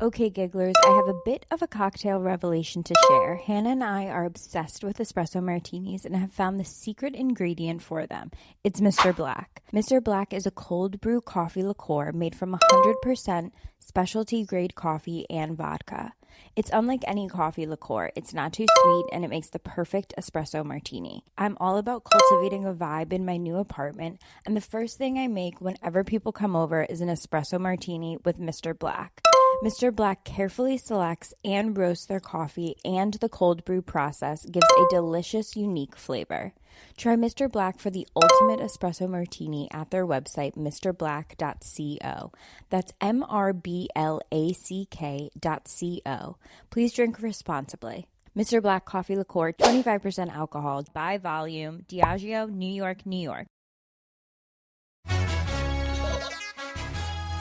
Okay, gigglers, I have a bit of a cocktail revelation to share. Hannah and I are obsessed with espresso martinis and have found the secret ingredient for them. It's Mr. Black. Mr. Black is a cold brew coffee liqueur made from 100% specialty grade coffee and vodka. It's unlike any coffee liqueur. It's not too sweet and it makes the perfect espresso martini. I'm all about cultivating a vibe in my new apartment, and the first thing I make whenever people come over is an espresso martini with Mr. Black. Mr. Black carefully selects and roasts their coffee, and the cold brew process gives a delicious, unique flavor. Try Mr. Black for the ultimate espresso martini at their website, mrblack.co. That's MRBLACK.co. Please drink responsibly. Mr. Black Coffee Liqueur, 25% alcohol, by volume, Diageo, New York, New York.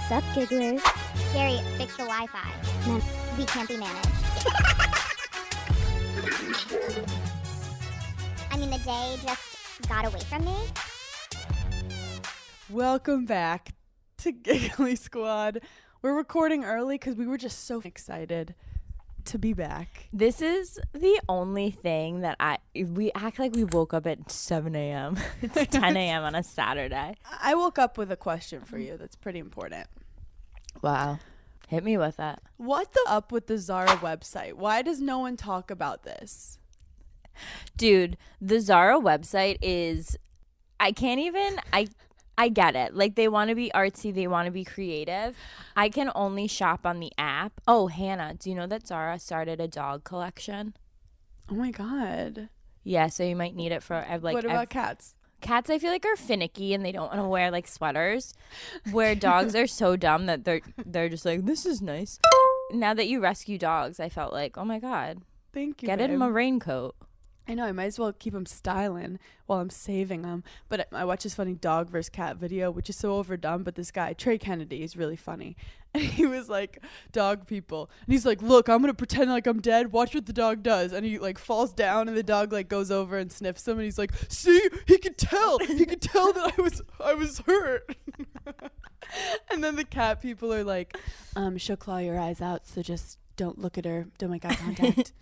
Sup, gigglers? Gary, fix the Wi-Fi. Man, We can't be managed. I mean, the day just got away from me. Welcome back to Giggling Squad. We're recording early because we were just so excited to be back. This is the only thing that we act like we woke up at 7 a.m. It's 10 a.m. on a Saturday. I woke up with a question for you that's pretty important. Wow. Hit me with it. What the up with the Zara website? Why does no one talk about this? Dude, the Zara website is, I can't even, I get it. Like, they want to be artsy, they want to be creative. I can only shop on the app. Oh, Hannah, do you know that Zara started a dog collection? Oh my God. Yeah, so you might need it for What about cats? Cats, I feel like, are finicky and they don't want to wear like sweaters, where dogs are so dumb that they're just like, this is nice. Now that you rescue dogs, I felt like, oh my God, Thank you, get babe. him a raincoat. I know, I might as well keep them styling while I'm saving them. But I watched this funny dog versus cat video, which is so overdone. But this guy, Trey Kennedy, is really funny. And he was like, dog people. And he's like, look, I'm going to pretend like I'm dead. Watch what the dog does. And he like falls down and the dog like goes over and sniffs him. And he's like, see, he could tell. He could tell that I was hurt. And then the cat people are like, she'll claw your eyes out. So just don't look at her. Don't make eye contact.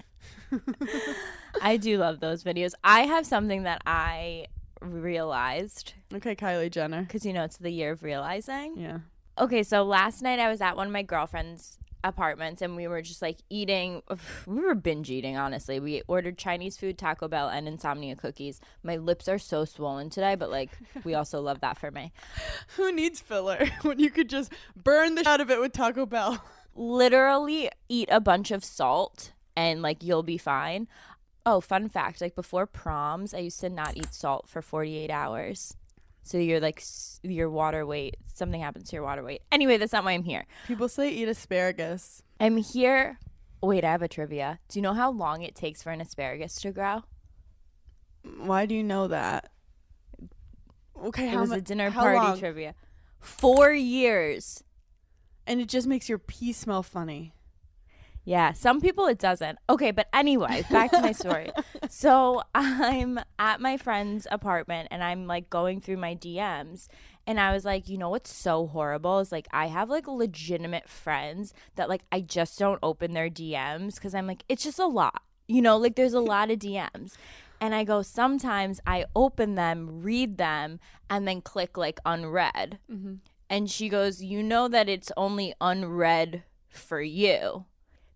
I do love those videos. I have something that I realized. Okay, Kylie Jenner. Because, you know, it's the year of realizing. Yeah. Okay, so last night I was at one of my girlfriend's apartments and we were just like eating. We were binge eating, honestly. We ordered Chinese food, Taco Bell, and insomnia cookies. My lips are so swollen today, but like we also love that for me. Who needs filler when you could just burn the shit out of it with Taco Bell? Literally eat a bunch of salt and like you'll be fine. Oh, fun fact, like before proms, I used to not eat salt for 48 hours. So you're like, your water weight, something happens to your water weight. Anyway, that's not why I'm here. People say eat asparagus. I'm here. Wait, I have a trivia. Do you know how long it takes for an asparagus to grow? Why do you know that? Okay, It was a dinner how party long? trivia. 4 years. And it just makes your pee smell funny. Yeah, some people it doesn't. Okay, but anyway, back to my story. So I'm at my friend's apartment and I'm like going through my DMs and I was like, you know what's so horrible is like I have like legitimate friends that like I just don't open their DMs because I'm like, it's just a lot. You know, like there's a lot of DMs. And I go, sometimes I open them, read them, and then click like unread. Mm-hmm. And she goes, you know that it's only unread for you.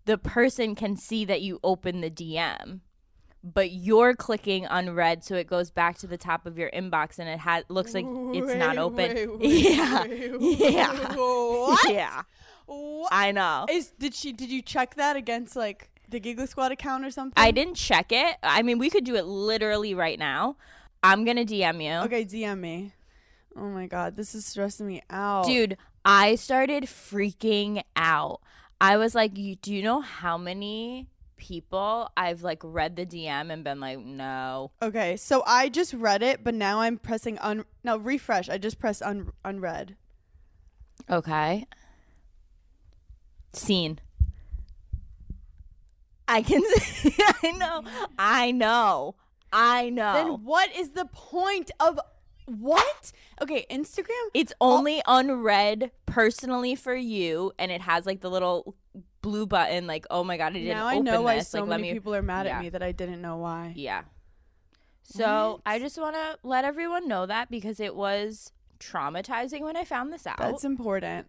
The person can see that you open the DM, but you're clicking unread, so it goes back to the top of your inbox, and it looks like it's not open. Yeah. What? Yeah. What? I know. Did you check that against like the Giggling Squad account or something? I didn't check it. I mean, we could do it literally right now. I'm gonna DM you. Okay, DM me. Oh my God, this is stressing me out. Dude, I started freaking out. I was like, do you know how many people I've like read the DM and been like, no. Okay, so I just read it, but now I'm pressing refresh. I just pressed unread. Okay. Seen. I can see. I know. Then what is the point of what? Okay, Instagram? It's only unread personally for you, and it has like the little blue button, like, oh my God, I didn't now I open know why this. so like, many people are mad yeah. at me that I didn't know why. Yeah. So What? I just want to let everyone know that because it was traumatizing when I found this out. That's important.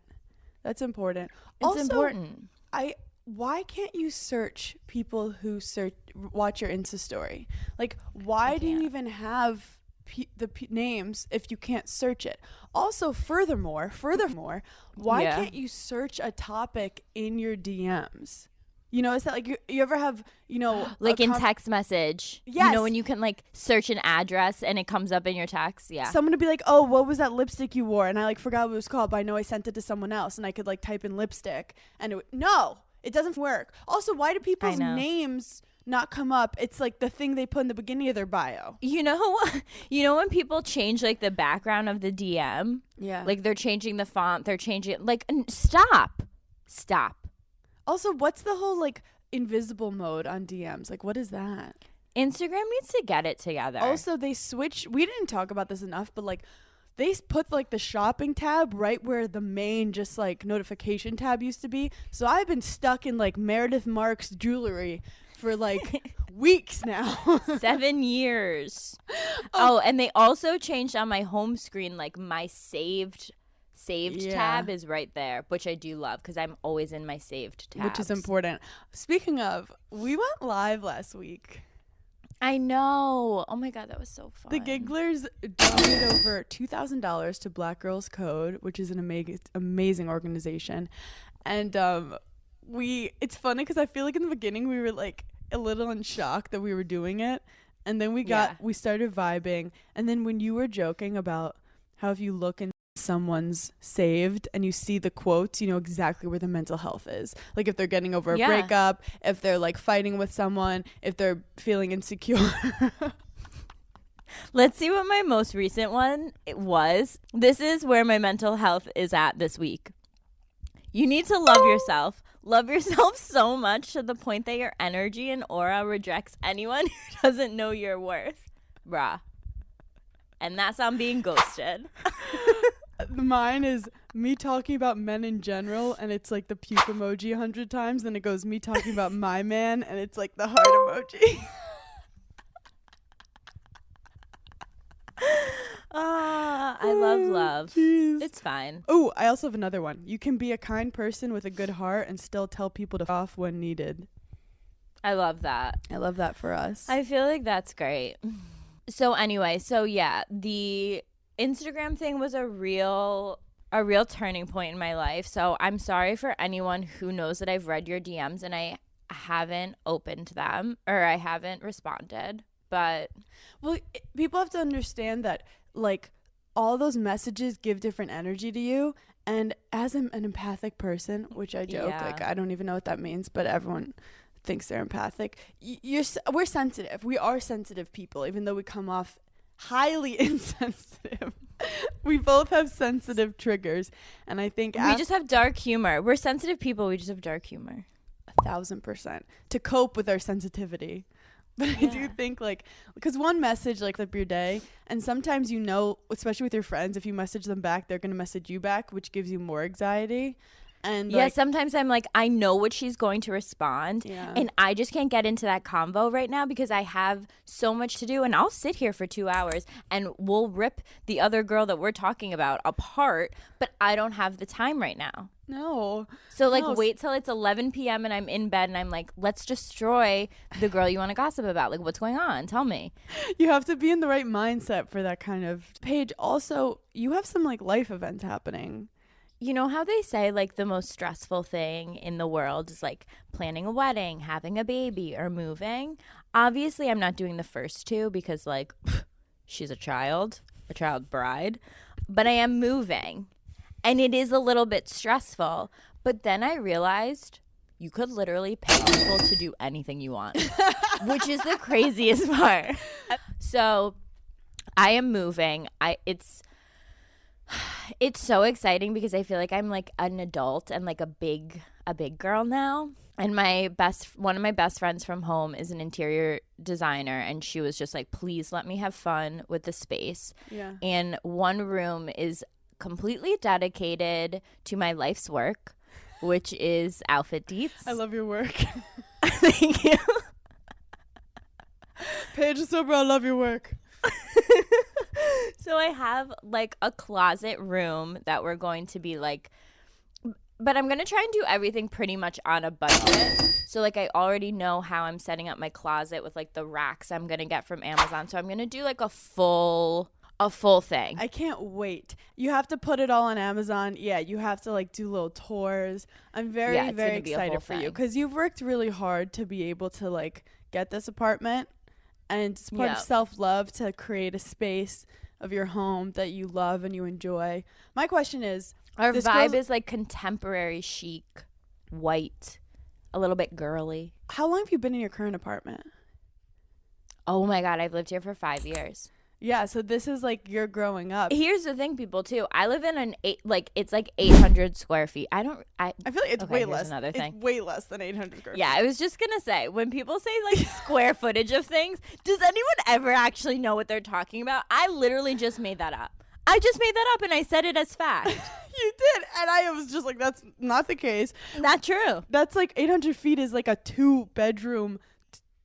That's important. It's also, important. Why can't you search people who watch your Insta story? Like, why do you even have names if you can't search it? Also, furthermore, why can't you search a topic in your DMs? You know, is that like you ever have, you know, like in text message? Yes. You know, when you can like search an address and it comes up in your text? Yeah. Someone would be like, oh, what was that lipstick you wore? And I like forgot what it was called, but I know I sent it to someone else, and I could like type in lipstick, and no, it doesn't work. Also, why do people's names not come up? It's like the thing they put in the beginning of their bio. You know when people change like the background of the DM? Yeah. Like they're changing the font, they're changing like stop. Also, what's the whole like invisible mode on DMs? Like, what is that? Instagram needs to get it together. Also, they switch. We didn't talk about this enough, but like they put like the shopping tab right where the main just like notification tab used to be. So I've been stuck in like Meredith Marks jewelry for like weeks now. 7 years. Oh, and they also changed on my home screen, like my saved tab is right there, which I do love because I'm always in my saved tabs. Which is important. Speaking of, we went live last week. I know. Oh my God, that was so fun. The Gigglers donated over $2,000 to Black Girls Code, which is an amazing organization. And it's funny because I feel like in the beginning we were like a little in shock that we were doing it. And then we started vibing. And then when you were joking about how if you look in someone's saved and you see the quotes, you know exactly where the mental health is. Like if they're getting over a breakup, if they're like fighting with someone, if they're feeling insecure. Let's see what my most recent one was. This is where my mental health is at this week. You need to love yourself. Love yourself so much to the point that your energy and aura rejects anyone who doesn't know your worth. Bruh. And that's on being ghosted. Mine is me talking about men in general, and it's like the puke emoji 100 times. Then it goes me talking about my man, and it's like the heart emoji. I love. Jeez. It's fine. Oh, I also have another one. You can be a kind person with a good heart and still tell people to f off when needed. I love that. I love that for us. I feel like that's great. So anyway, the Instagram thing was a real turning point in my life. So I'm sorry for anyone who knows that I've read your DMs and I haven't opened them or I haven't responded. But people have to understand that like all those messages give different energy to you. And as an empathic person, which I joke, like I don't even know what that means, but everyone thinks they're empathic. We're sensitive. We are sensitive people, even though we come off highly insensitive. We both have sensitive triggers, and I think we just have dark humor. We're sensitive people. We just have dark humor. 1,000% to cope with our sensitivity. But I do think like because one message like up your day, and sometimes you know, especially with your friends, if you message them back, they're gonna message you back, which gives you more anxiety. And sometimes I'm like, I know what she's going to respond, and I just can't get into that convo right now because I have so much to do, and I'll sit here for 2 hours and we'll rip the other girl that we're talking about apart, but I don't have the time right now. No. So wait till it's 11 p.m. and I'm in bed and I'm like, let's destroy the girl you want to gossip about. Like, what's going on? Tell me. You have to be in the right mindset for that kind of page. Also, you have some like life events happening. You know how they say like the most stressful thing in the world is like planning a wedding, having a baby, or moving? Obviously, I'm not doing the first two because like she's a child bride, but I am moving. And it is a little bit stressful. But then I realized you could literally pay people to do anything you want, which is the craziest part. So I am moving. It's so exciting because I feel like I'm like an adult and like a big girl now. And one of my best friends from home is an interior designer, and she was just like, please let me have fun with the space. Yeah. And one room is completely dedicated to my life's work. which is Outfit Deets. I love your work. Thank you. Paige is sober. I love your work. So I have like a closet room that we're going to be like, but I'm going to try and do everything pretty much on a budget. So like I already know how I'm setting up my closet with like the racks I'm going to get from Amazon. So I'm going to do like a full thing. I can't wait. You have to put it all on Amazon. Yeah, you have to like do little tours. I'm very excited for you because you've worked really hard to be able to like get this apartment, and it's part of self-love to create a space of your home that you love and you enjoy. My question is, our vibe is like contemporary chic, white, a little bit girly. How long have you been in your current apartment? Oh my God, I've lived here for 5 years. Yeah, so this is like you're growing up. Here's the thing, people, too. I live in it's like 800 square feet. I feel like it's way less. Another thing. It's way less than 800 square feet. Yeah, I was just going to say, when people say like square footage of things, does anyone ever actually know what they're talking about? I literally just made that up. I just made that up and I said it as fact. You did. And I was just like, that's not the case. Not true. That's like 800 feet is like a 2-bedroom,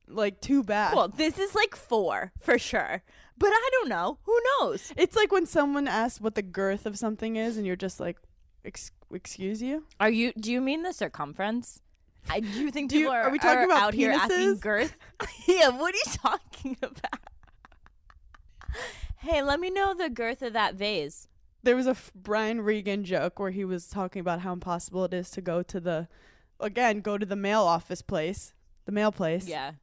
like 2 bath. Well, this is like 4 for sure. But I don't know. Who knows? It's like when someone asks what the girth of something is and you're just like, excuse you? Do you mean the circumference? Do you think people are we talking about out penises? Here asking girth? Yeah, what are you talking about? Hey, let me know the girth of that vase. There was a Brian Regan joke where he was talking about how impossible it is to go to the mail office place, the mail place. Yeah.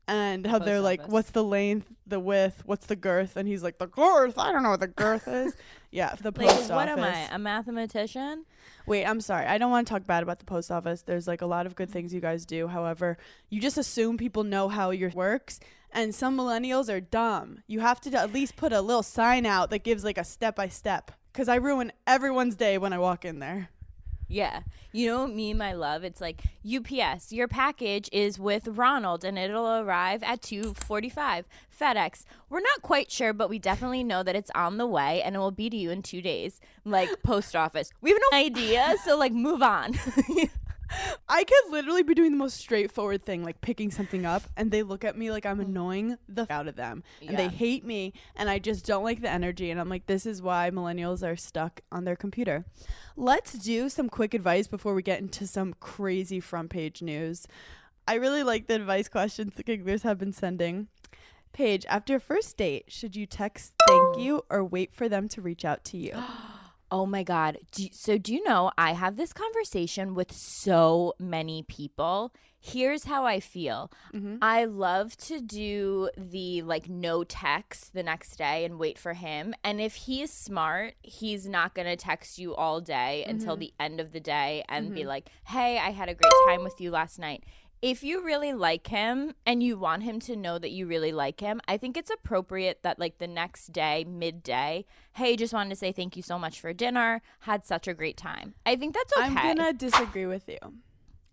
And how they're like, what's the length, the width, what's the girth? And he's like, the girth? I don't know what the girth is. Yeah, the post office. What am I, a mathematician? Wait, I'm sorry. I don't want to talk bad about the post office. There's like a lot of good things you guys do. However, you just assume people know how your works. And some millennials are dumb. You have to at least put a little sign out that gives like a step-by-step. Because I ruin everyone's day when I walk in there. Yeah. You know, me and my love, it's like, UPS, your package is with Ronald and it'll arrive at 2:45. FedEx, we're not quite sure, but we definitely know that it's on the way and it will be to you in 2 days. Like, post office. We have no idea, so like, move on. I could literally be doing the most straightforward thing, like picking something up, and they look at me like I'm annoying the out of them. And they hate me, and I just don't like the energy. And I'm like, this is why millennials are stuck on their computer. Let's do some quick advice before we get into some crazy front page news. I really like the advice questions the Gigglers have been sending. Paige, after a first date, should you text thank you or wait for them to reach out to you? Oh my God. Do you know, I have this conversation with so many people. Here's how I feel. Mm-hmm. I love to do the like no text the next day and wait for him. And if he's smart, he's not going to text you all day until the end of the day and be like, hey, I had a great time with you last night. If you really like him and you want him to know that you really like him, I think it's appropriate that like the next day, midday, hey, just wanted to say thank you so much for dinner. Had such a great time. I think that's okay. I'm going to disagree with you.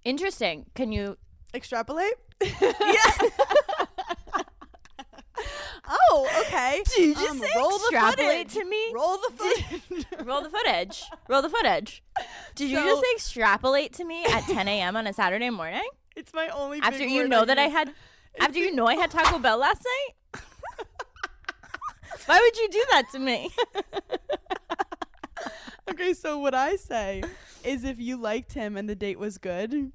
Interesting. Can you extrapolate? Yeah. Oh, okay. Did you just say extrapolate to me? Roll the footage. Roll the footage. Roll the footage. Did you just say extrapolate to me at 10 a.m. on a Saturday morning? It's my only after big you word know I that use. I had after you know I had Taco Bell last night. Why would you do that to me? Okay, so what I say is if you liked him and the date was good,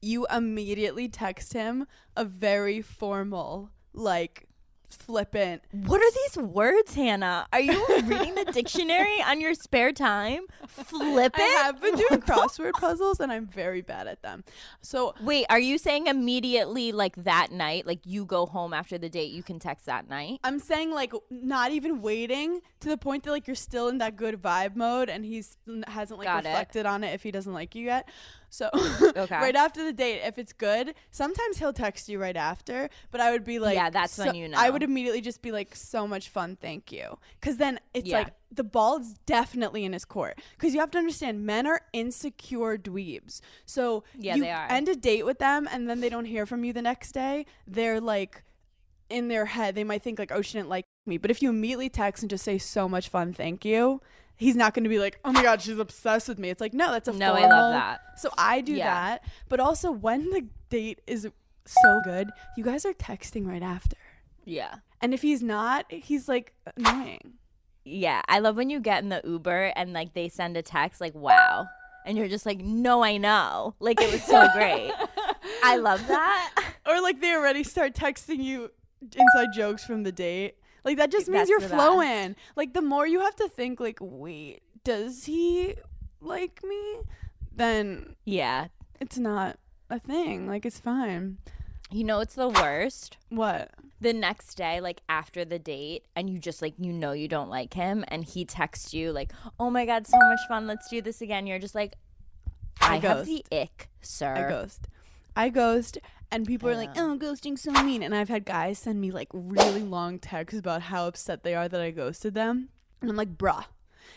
you immediately text him a very formal, like, flippant. What are these words, Hannah? Are you reading the dictionary on your spare time? Flippant? I have been doing crossword puzzles and I'm very bad at them. So wait, are you saying immediately like that night, like you go home after the date, you can text that night? I'm saying like not even waiting to the point that like you're still in that good vibe mode and hasn't like reflected on it if he doesn't like you yet. So right after the date, if it's good, sometimes he'll text you right after, but I would be like, yeah, that's when you know. I would immediately just be like, so much fun, thank you. Because then it's like the ball is definitely in his court. Because you have to understand, men are insecure dweebs. So you they are. End a date with them and then they don't hear from you the next day. They're like, in their head, they might think like, oh, she didn't like me. But if you immediately text and just say so much fun, thank you, he's not going to be like, oh my God, she's obsessed with me. It's like, no, that's a No, formal. I love that. So I do that. But also when the date is so good, you guys are texting right after. Yeah. And if he's not, he's like annoying. Yeah. I love when you get in the Uber and like they send a text like, wow. And you're just like, no, I know. Like, it was so great. I love that. Or like they already start texting you inside jokes from the date. Like that just means you're flowing. Like the more you have to think like, wait, does he like me? Then yeah, it's not a thing. Like it's fine. You know, it's the worst. What? The next day, like after the date, and you just like, you know, you don't like him, and he texts you like, oh my God, so much fun, let's do this again. You're just like, I have the ick, sir. I ghost. And people are like, oh, ghosting's so mean. And I've had guys send me like really long texts about how upset they are that I ghosted them. And I'm like, bruh,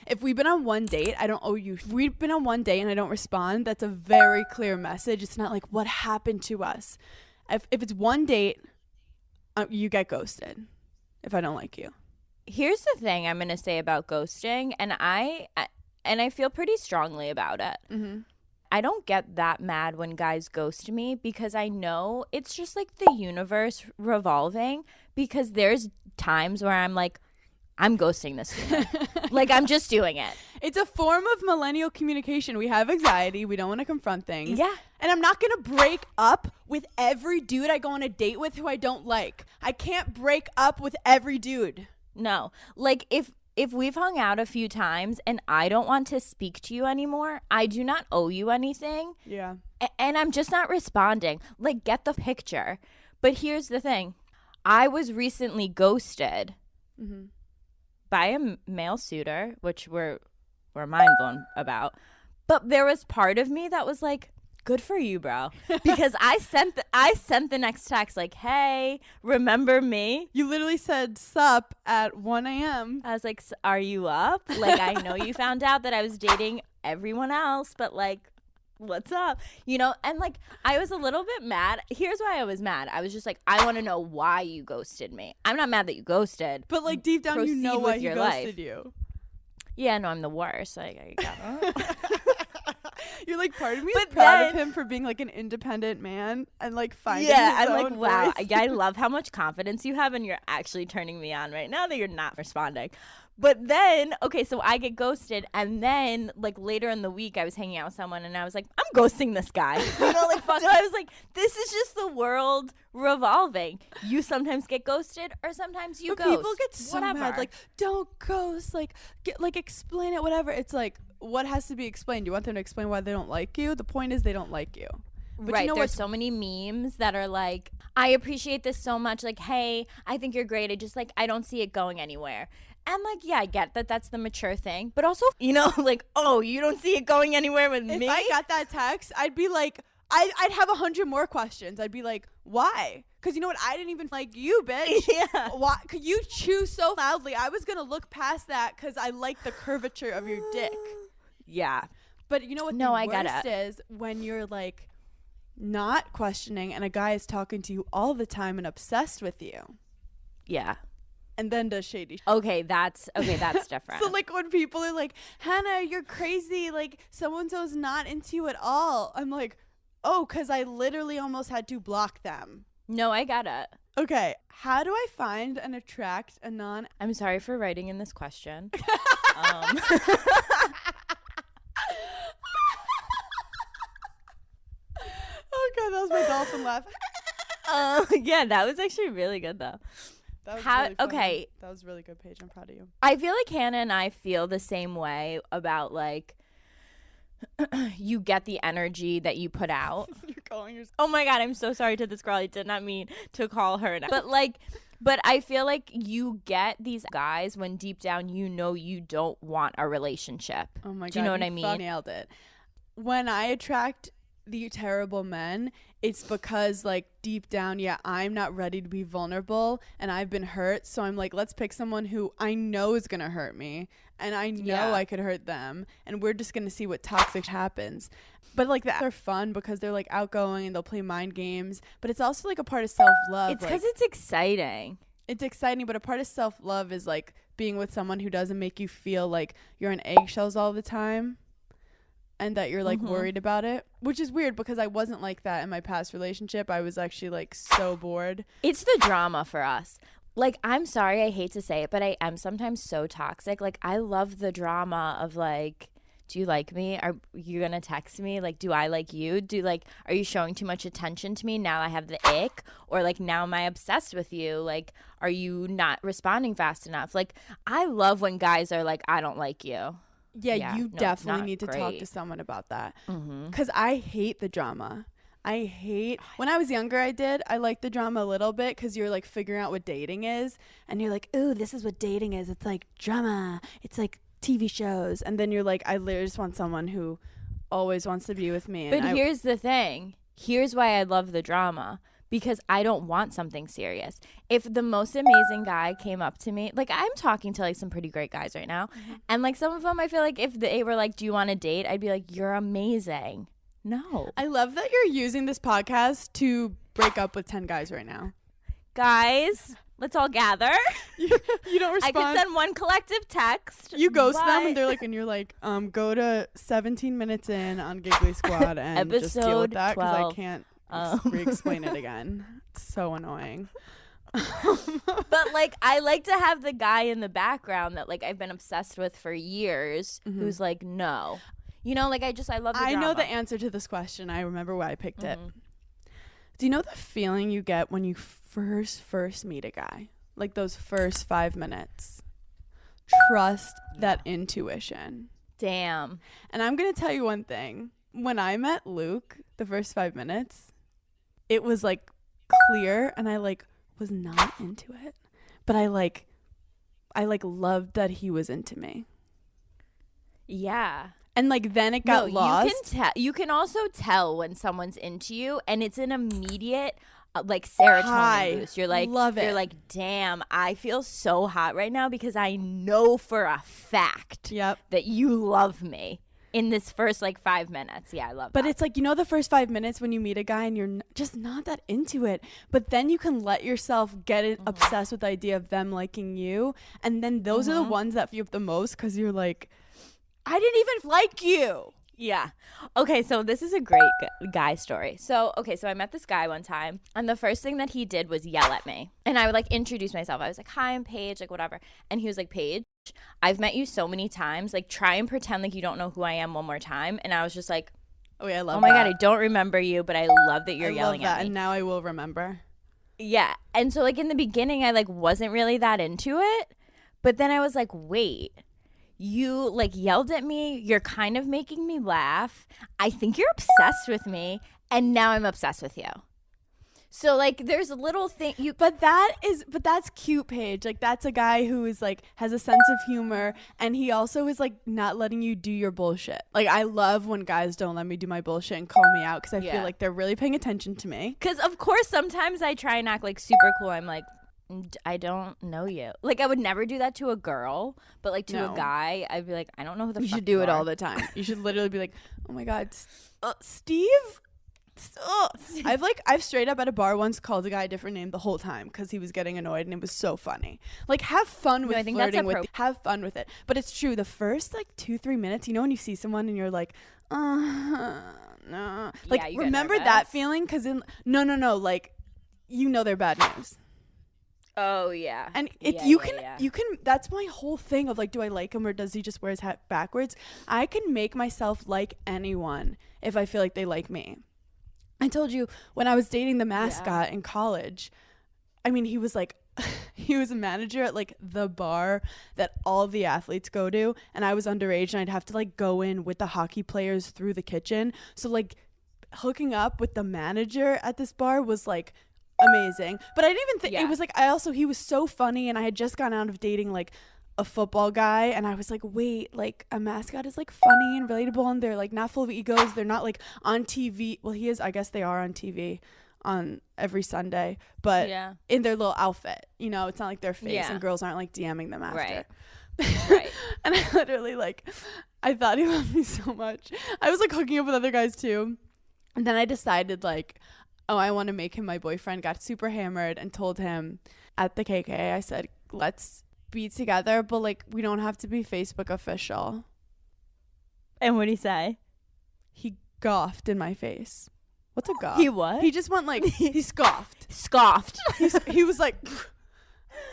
if we've been on one date, I don't owe you. If we've been on one date and I don't respond, that's a very clear message. It's not like what happened to us. If it's one date, you get ghosted if I don't like you. Here's the thing I'm going to say about ghosting, and I feel pretty strongly about it. Mm-hmm. I don't get that mad when guys ghost me because I know it's just like the universe revolving, because there's times where I'm like, I'm ghosting this human. Like, I'm just doing it. It's a form of millennial communication. We have anxiety. We don't want to confront things. Yeah. And I'm not going to break up with every dude I go on a date with who I don't like. I can't break up with every dude. No. Like, if we've hung out a few times and I don't want to speak to you anymore, I do not owe you anything. Yeah. And I'm just not responding. Like, get the picture. But here's the thing. I was recently ghosted by a male suitor, which we're mind blown about. But there was part of me that was like, good for you, bro. Because I sent the next text like, hey, remember me? You literally said sup at 1 a.m. I was like, are you up? Like, I know you found out that I was dating everyone else, but like, what's up? You know, and like, I was a little bit mad. Here's why I was mad. I was just like, I want to know why you ghosted me. I'm not mad that you ghosted. But like deep down, you know why he ghosted you. Yeah, no, I'm the worst. Like, I got You're like, part of me is proud of him for being like an independent man and like finding his I'm own like, wow. voice. I love how much confidence you have, and you're actually turning me on right now that you're not responding. But then, okay, so I get ghosted, and then like later in the week, I was hanging out with someone, and I was like, I'm ghosting this guy. You know, like, so I was like, this is just the world revolving. You sometimes get ghosted, or sometimes you ghost. People get so mad, like, don't ghost, like, explain it, whatever. It's like, what has to be explained? You want them to explain why they don't like you? The point is they don't like you. But right, you know there's so many memes that are like, I appreciate this so much. Like, hey, I think you're great. I don't see it going anywhere. And like, yeah, I get that that's the mature thing. But also, you know, like, oh, you don't see it going anywhere with me? If I got that text, I'd be like, I'd have 100 more questions. I'd be like, why? Because you know what? I didn't even like you, bitch. Yeah. Why? Could you chew so loudly? I was going to look past that because I like the curvature of your dick. Yeah. But you know what the worst is? When you're like not questioning and a guy is talking to you all the time and obsessed with you. Yeah. And then does shady shit. Okay, that's different. So like when people are like, Hannah, you're crazy. Like so-and-so's not into you at all. I'm like, oh, because I literally almost had to block them. No, I got it. Okay. How do I find and attract a non... I'm sorry for writing in this question. Oh god, that was my dolphin laugh. Yeah, that was actually really good though. That was really funny. Okay. That was a really good page. I'm proud of you. I feel like Hannah and I feel the same way about like you get the energy that you put out. You're calling yourself. Oh my god, I'm so sorry to this girl. I did not mean to call her. But I feel like you get these guys when deep down you know you don't want a relationship. Oh my god. Do you know what I mean? Nailed it. When I attract the terrible men, it's because like deep down, yeah, I'm not ready to be vulnerable and I've been hurt. So I'm like, let's pick someone who I know is going to hurt me and I know I could hurt them. And we're just going to see what toxic happens. But like they're fun because they're like outgoing and they'll play mind games. But it's also like a part of self-love. It's because it's exciting. It's exciting, but a part of self-love is like being with someone who doesn't make you feel like you're on eggshells all the time and that you're like worried about it, which is weird because I wasn't like that in my past relationship. I was actually like so bored. It's the drama for us. Like, I'm sorry, I hate to say it, but I am sometimes so toxic. Like, I love the drama of like, do you like me? Are you going to text me? Like, do I like you? Are you showing too much attention to me? Now I have the ick. Or like, now am I obsessed with you? Like, are you not responding fast enough? Like, I love when guys are like, I don't like you. Yeah, you definitely need to talk to someone about that. Because I hate the drama. When I was younger, I liked the drama a little bit because you're like figuring out what dating is. And you're like, ooh, this is what dating is. It's like drama. It's like TV shows. And then you're like, I literally just want someone who always wants to be with me. But here's the thing. Here's why I love the drama. Because I don't want something serious. If the most amazing guy came up to me, like I'm talking to like some pretty great guys right now. And like some of them, I feel like if they were like, do you want to date? I'd be like, you're amazing. No. I love that you're using this podcast to break up with 10 guys right now. Guys, let's all gather. You don't respond. I could send one collective text. You ghost them and they're like, and you're like, go to 17 minutes in on Giggly Squad and just deal with that because I can't re-explain it again. It's so annoying. But like, I like to have the guy in the background that like I've been obsessed with for years who's like, no. You know, like I love the drama. I know the answer to this question. I remember why I picked it. Do you know the feeling you get when you first meet a guy? Like those first 5 minutes. Trust that intuition. Damn. And I'm going to tell you one thing. When I met Luke, the first 5 minutes, it was like clear and I like was not into it. But I loved that he was into me. Yeah. And like then it got lost. You can also tell when someone's into you, and it's an immediate like serotonin boost. You're like, love it. You're like, damn, I feel so hot right now because I know for a fact that you love me in this first like 5 minutes. Yeah, I love that. But it's like, you know, the first 5 minutes when you meet a guy and you're just not that into it, but then you can let yourself get obsessed with the idea of them liking you, and then those are the ones that feel the most because you're like, I didn't even like you. Yeah. Okay, so this is a great guy story. So I met this guy one time, and the first thing that he did was yell at me. And I would like introduce myself. I was like, hi, I'm Paige, like whatever. And he was like, Paige, I've met you so many times. Like, try and pretend like you don't know who I am one more time. And I was just like, oh yeah, I love oh my God, I don't remember you, but I love that you're yelling at me. And now I will remember. Yeah. And so like in the beginning, I like wasn't really that into it. But then I was like, wait. You like yelled at me. You're kind of making me laugh. I think you're obsessed with me. And now I'm obsessed with you. So like there's a little thing but that's cute, Paige. Like that's a guy who is like has a sense of humor, and he also is like not letting you do your bullshit. Like I love when guys don't let me do my bullshit and call me out because I feel like they're really paying attention to me. Because of course sometimes I try and act like super cool. I'm like, I don't know you. Like I would never do that to a girl, but like to a guy, I'd be like, I don't know who the fuck you should do it all the time. You should literally be like, oh my God, Steve. I've straight up at a bar once called a guy a different name the whole time because he was getting annoyed, and it was so funny. Like have fun with flirting with. Have fun with it. But it's true. The first like 2-3 minutes, you know, when you see someone and you're like, no, like remember that feeling? Because no, like you know they're bad news. Oh yeah. And you can that's my whole thing of like, do I like him or does he just wear his hat backwards? I can make myself like anyone if I feel like they like me. I told you when I was dating the mascot in college, I mean, he was like he was a manager at like the bar that all the athletes go to, and I was underage and I'd have to like go in with the hockey players through the kitchen. So like hooking up with the manager at this bar was like amazing. But I didn't even think it was like, he was so funny, and I had just gotten out of dating like a football guy, and I was like, wait, like a mascot is like funny and relatable, and they're like not full of egos. They're not like on TV. Well, he is, I guess they are on TV on every Sunday, but in their little outfit, you know, it's not like their face, and girls aren't like DMing them after. Right. And I literally like, I thought he loved me so much. I was like hooking up with other guys too, and then I decided like, oh, I want to make him my boyfriend. Got super hammered and told him at the KK, I said, let's be together, but like we don't have to be Facebook official. And what did he say? He scoffed in my face. What's a gawk? He what? He just went like, he scoffed. Scoffed. He was like,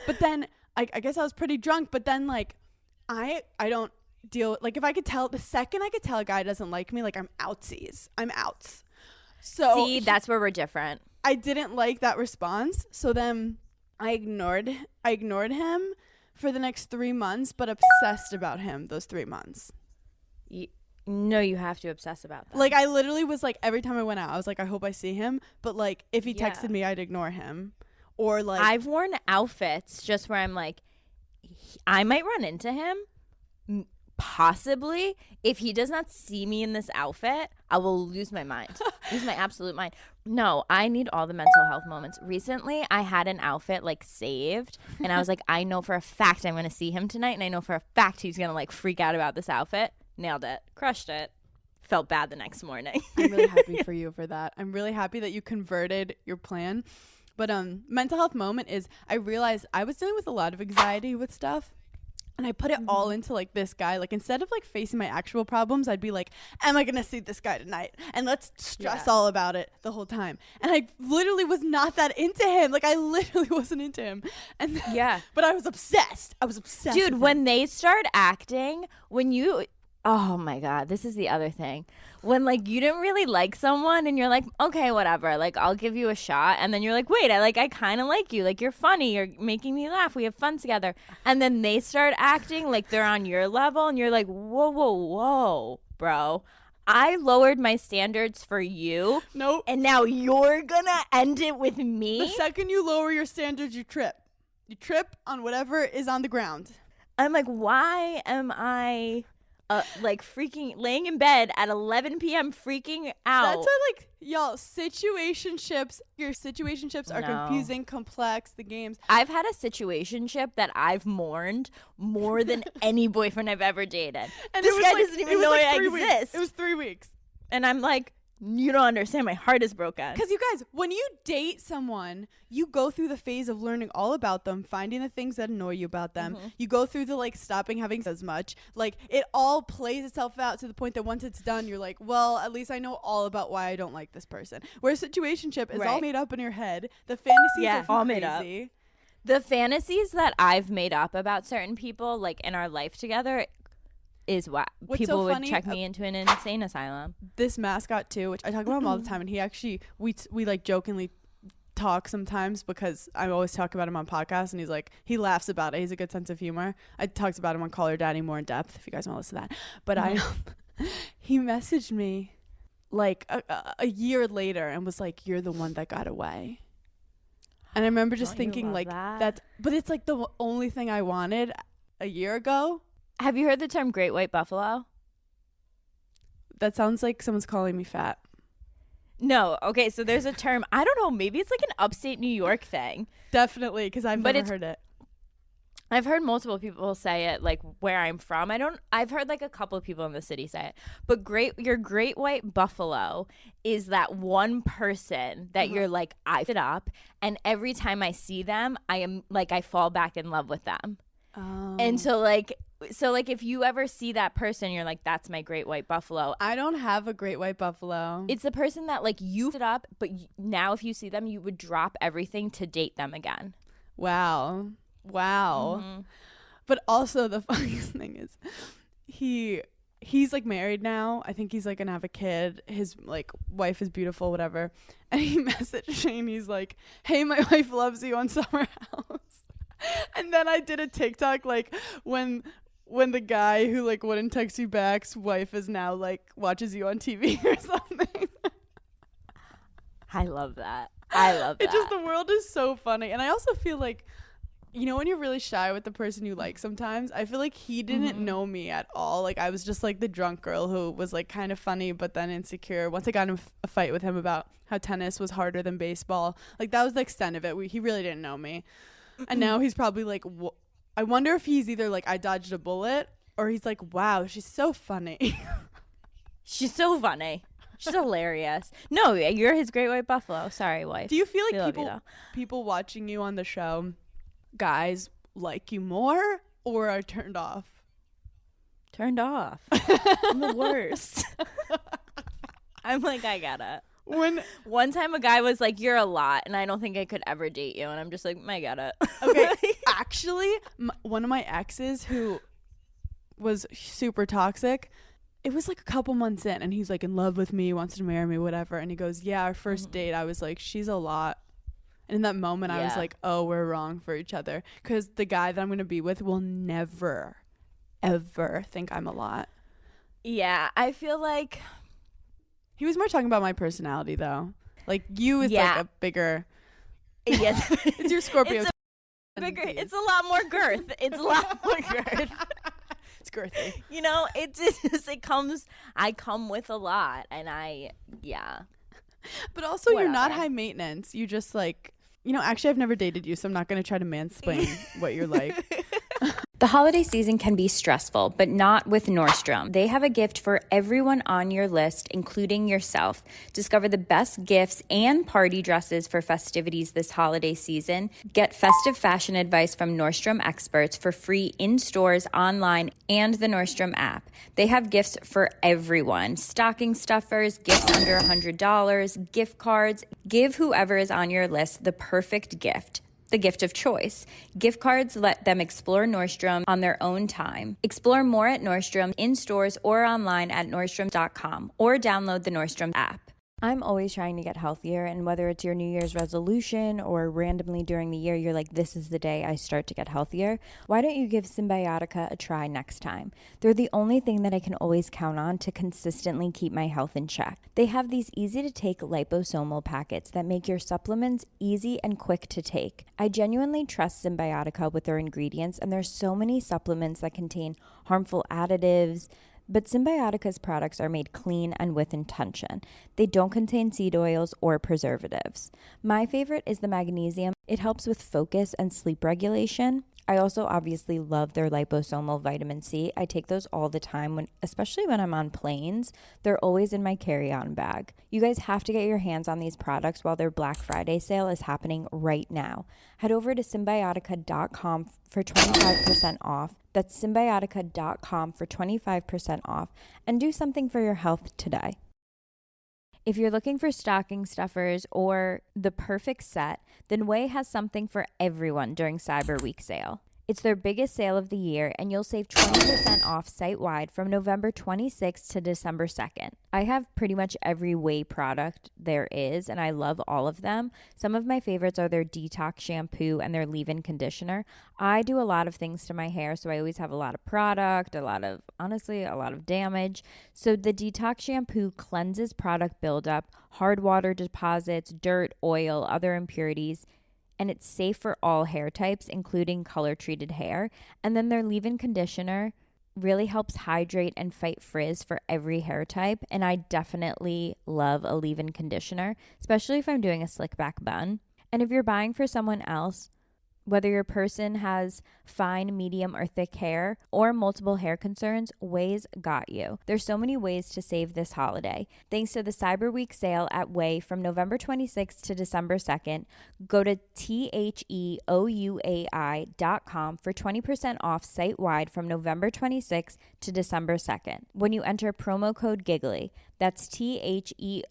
but then I guess I was pretty drunk, but then like I don't deal, like if I could tell, the second I could tell a guy doesn't like me, like I'm outsies. I'm outs. So see, that's where we're different. I didn't like that response. So then I ignored him for the next 3 months, but obsessed about him those 3 months. No, you have to obsess about that. Like I literally was like, every time I went out, I was like, I hope I see him. But like if he texted me, I'd ignore him. Or like I've worn outfits just where I'm like, I might run into him. Possibly. If he does not see me in this outfit, I will lose my mind. Lose my absolute mind. No, I need all the mental health moments. Recently, I had an outfit like saved, and I was like, I know for a fact I'm going to see him tonight, and I know for a fact he's going to like freak out about this outfit. Nailed it. Crushed it. Felt bad the next morning. I'm really happy for you for that. I'm really happy that you converted your plan. But mental health moment is, I realized I was dealing with a lot of anxiety with stuff. And I put it all into like this guy. Like instead of like facing my actual problems, I'd be like, am I going to see this guy tonight? And let's stress all about it the whole time. And I literally was not that into him. Like I literally wasn't into him. And but I was obsessed. Dude, when they start acting, oh my God, this is the other thing. When like you didn't really like someone and you're like, okay, whatever, like I'll give you a shot, and then you're like, wait, I kind of like you, like you're funny, you're making me laugh, we have fun together, and then they start acting like they're on your level, and you're like, whoa, bro, I lowered my standards for you. Nope. And now you're gonna end it with me. The second you lower your standards, you trip on whatever is on the ground. I'm like, why am I like freaking laying in bed at 11 p.m. freaking out? That's why, like, y'all, your situationships are confusing, complex, the games. I've had a situationship that I've mourned more than any boyfriend I've ever dated. And this guy doesn't even know I exist. It was 3 weeks. And I'm like, you don't understand. My heart is broken. Because you guys, when you date someone, you go through the phase of learning all about them, finding the things that annoy you about them. Mm-hmm. You go through the like stopping having as much. Like it all plays itself out to the point that once it's done, you're like, well, at least I know all about why I don't like this person. Whereas situationship is all made up in your head. The fantasies are all made up. The fantasies that I've made up about certain people, like in our life together, is what people would check me into an insane asylum. This mascot too, which I talk about him all the time, and he actually we like jokingly talk sometimes because I always talk about him on podcasts, and he's like, he laughs about it. He's a good sense of humor. I talked about him on Call Her Daddy more in depth if you guys want to listen to that. But he messaged me like a year later and was like, "You're the one that got away." And I remember just thinking like that's, but it's like the only thing I wanted a year ago. Have you heard the term great white buffalo? That sounds like someone's calling me fat. No. Okay, so there's a term. I don't know. Maybe it's like an upstate New York thing. Definitely, because I've never heard it. I've heard multiple people say it, like where I'm from. I've heard like a couple of people in the city say it. But your great white buffalo is that one person that you're like, I fit up. And every time I see them, I fall back in love with them. Oh. And so if you ever see that person, you're like, that's my great white buffalo. I don't have a great white buffalo. It's the person that like you fit up, but now if you see them, you would drop everything to date them again. Wow. Mm-hmm. But also the funniest thing is he's like married now. I think he's like gonna have a kid. His like wife is beautiful, whatever. And he messaged me and he's like, hey, my wife loves you on Summer House. And then I did a TikTok like when the guy who like wouldn't text you back's wife is now like watches you on TV or something. I love that. It just, the world is so funny. And I also feel like, you know, when you're really shy with the person you like sometimes, I feel like he didn't know me at all. Like I was just like the drunk girl who was like kind of funny but then insecure. Once I got in a fight with him about how tennis was harder than baseball, like that was the extent of it. He really didn't know me. And now he's probably like, I wonder if he's either like, I dodged a bullet, or he's like, wow, she's so funny. She's so funny. She's hilarious. No, you're his great white buffalo. Sorry, wife. Do you feel like people watching you on the show, guys, like you more or are turned off? Turned off. I'm the worst. I'm like, I gotta. One time a guy was like, you're a lot, and I don't think I could ever date you. And I'm just like, I gotta. Okay, actually, one of my exes who was super toxic, it was like a couple months in, and he's like in love with me, wants to marry me, whatever. And he goes, yeah, our first date, I was like, she's a lot. And in that moment, I was like, oh, we're wrong for each other. Because the guy that I'm going to be with will never, ever think I'm a lot. Yeah, I feel like... He was more talking about my personality, though. Like, you is like a bigger... Yes. It's your Scorpio. It's a lot more girth. It's a lot more girth. It's girthy. You know, I come with a lot, and But also, you're not high maintenance. You just like, you know, actually, I've never dated you, so I'm not going to try to mansplain what you're like. The holiday season can be stressful, but not with Nordstrom. They have a gift for everyone on your list, including yourself. Discover the best gifts and party dresses for festivities this holiday season. Get festive fashion advice from Nordstrom experts for free in stores, online, and the Nordstrom app. They have gifts for everyone. Stocking stuffers, gifts under $100, gift cards. Give whoever is on your list the perfect gift. The gift of choice. Gift cards let them explore Nordstrom on their own time. Explore more at Nordstrom in stores or online at Nordstrom.com or download the Nordstrom app. I'm always trying to get healthier, and whether it's your New Year's resolution or randomly during the year, you're like, this is the day I start to get healthier. Why don't you give Symbiotica a try next time? They're the only thing that I can always count on to consistently keep my health in check. They have these easy-to-take liposomal packets that make your supplements easy and quick to take. I genuinely trust Symbiotica with their ingredients, and there's so many supplements that contain harmful additives, but Symbiotica's products are made clean and with intention. They don't contain seed oils or preservatives. My favorite is the magnesium. It helps with focus and sleep regulation. I also obviously love their liposomal vitamin C. I take those all the time, especially when I'm on planes. They're always in my carry-on bag. You guys have to get your hands on these products while their Black Friday sale is happening right now. Head over to Symbiotica.com for 25% off. That's Symbiotica.com for 25% off. And do something for your health today. If you're looking for stocking stuffers or the perfect set, then Way has something for everyone during Cyber Week sale. It's their biggest sale of the year, and you'll save 20% off site-wide from November 26th to December 2nd. I have pretty much every Way product there is, and I love all of them. Some of my favorites are their detox shampoo and their leave-in conditioner. I do a lot of things to my hair, so I always have a lot of product, a lot of damage. So the detox shampoo cleanses product buildup, hard water deposits, dirt, oil, other impurities, and it's safe for all hair types, including color-treated hair. And then their leave-in conditioner really helps hydrate and fight frizz for every hair type. And I definitely love a leave-in conditioner, especially if I'm doing a slick back bun. And if you're buying for someone else, whether your person has fine, medium, or thick hair or multiple hair concerns, Way's got you. There's so many ways to save this holiday. Thanks to the Cyber Week sale at Way from November 26th to December 2nd, go to THEOUAI.com for 20% off site-wide from November 26th to December 2nd. When you enter promo code Giggly, that's THEOUAI.com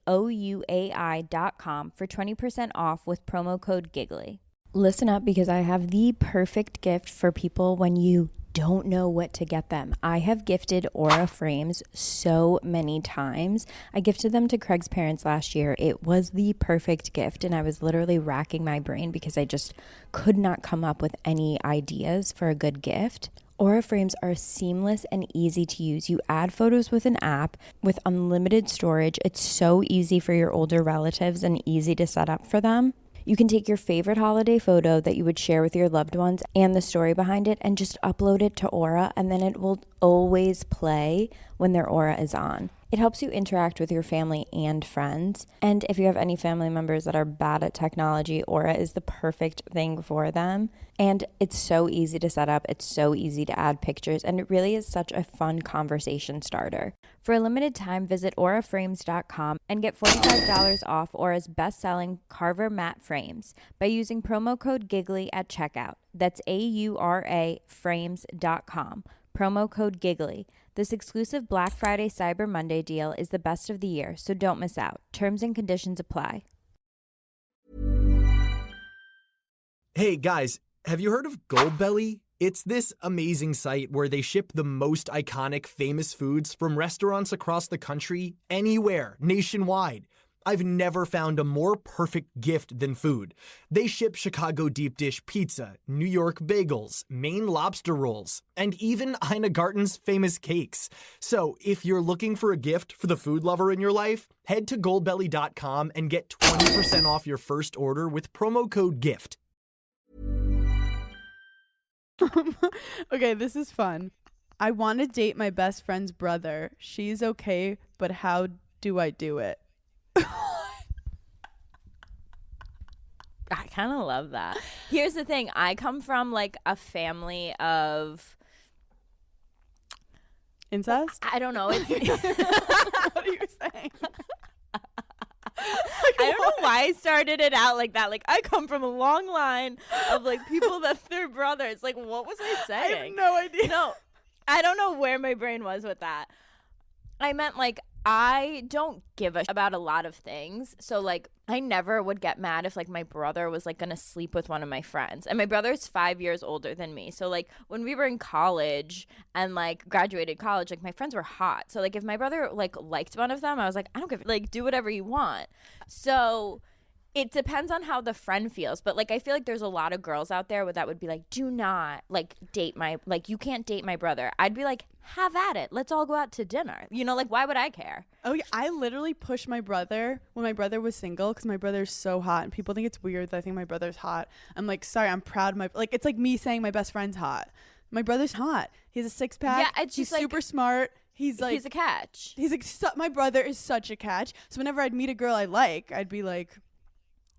for 20% off with promo code Giggly. Listen up, because I have the perfect gift for people when you don't know what to get them. I have gifted Aura frames so many times. I gifted them to Craig's parents last year. It was the perfect gift, and I was literally racking my brain because I just could not come up with any ideas for a good gift. Aura frames are seamless and easy to use. You add photos with an app with unlimited storage. It's so easy for your older relatives and easy to set up for them. You can take your favorite holiday photo that you would share with your loved ones and the story behind it and just upload it to Aura, and then it will always play when their Aura is on. It helps you interact with your family and friends. And if you have any family members that are bad at technology, Aura is the perfect thing for them. And it's so easy to set up. It's so easy to add pictures. And it really is such a fun conversation starter. For a limited time, visit auraframes.com and get $45 off Aura's best-selling Carver matte frames by using promo code Giggly at checkout. That's AURA frames.com. Promo code Giggly. This exclusive Black Friday Cyber Monday deal is the best of the year, so don't miss out. Terms and conditions apply. Hey guys, have you heard of Goldbelly? It's this amazing site where they ship the most iconic famous foods from restaurants across the country, anywhere, nationwide. I've never found a more perfect gift than food. They ship Chicago deep dish pizza, New York bagels, Maine lobster rolls, and even Ina Garten's famous cakes. So if you're looking for a gift for the food lover in your life, head to goldbelly.com and get 20% off your first order with promo code GIFT. Okay, this is fun. I want to date my best friend's brother. She's okay, but how do I do it? I kind of love that. Here's the thing. I come from like a family of incest. I don't know. It's What are you saying? I don't know why I started it out like that. Like, I come from a long line of like people that they're brothers. Like, what was I saying? I have no idea. No, I don't know where my brain was with that. I meant like I don't give a about a lot of things. So like I never would get mad if like my brother was like gonna sleep with one of my friends. And my brother's 5 years older than me. So like when we were in college and like graduated college, like my friends were hot. So like if my brother like liked one of them, I was like, I don't give like do whatever you want. So it depends on how the friend feels, but like I feel like there's a lot of girls out there that would be like, do not like date my, like you can't date my brother. I'd be like, have at it. Let's all go out to dinner. You know, like why would I care? Oh yeah, I literally pushed my brother when my brother was single because my brother's so hot and people think it's weird that I think my brother's hot. I'm like, sorry, I'm proud of my, like it's like me saying my best friend's hot. My brother's hot. He has a six pack. Yeah, it's he's just, like, super smart. He's like, he's a catch. He's like, my brother is such a catch. So whenever I'd meet a girl I like, I'd be like,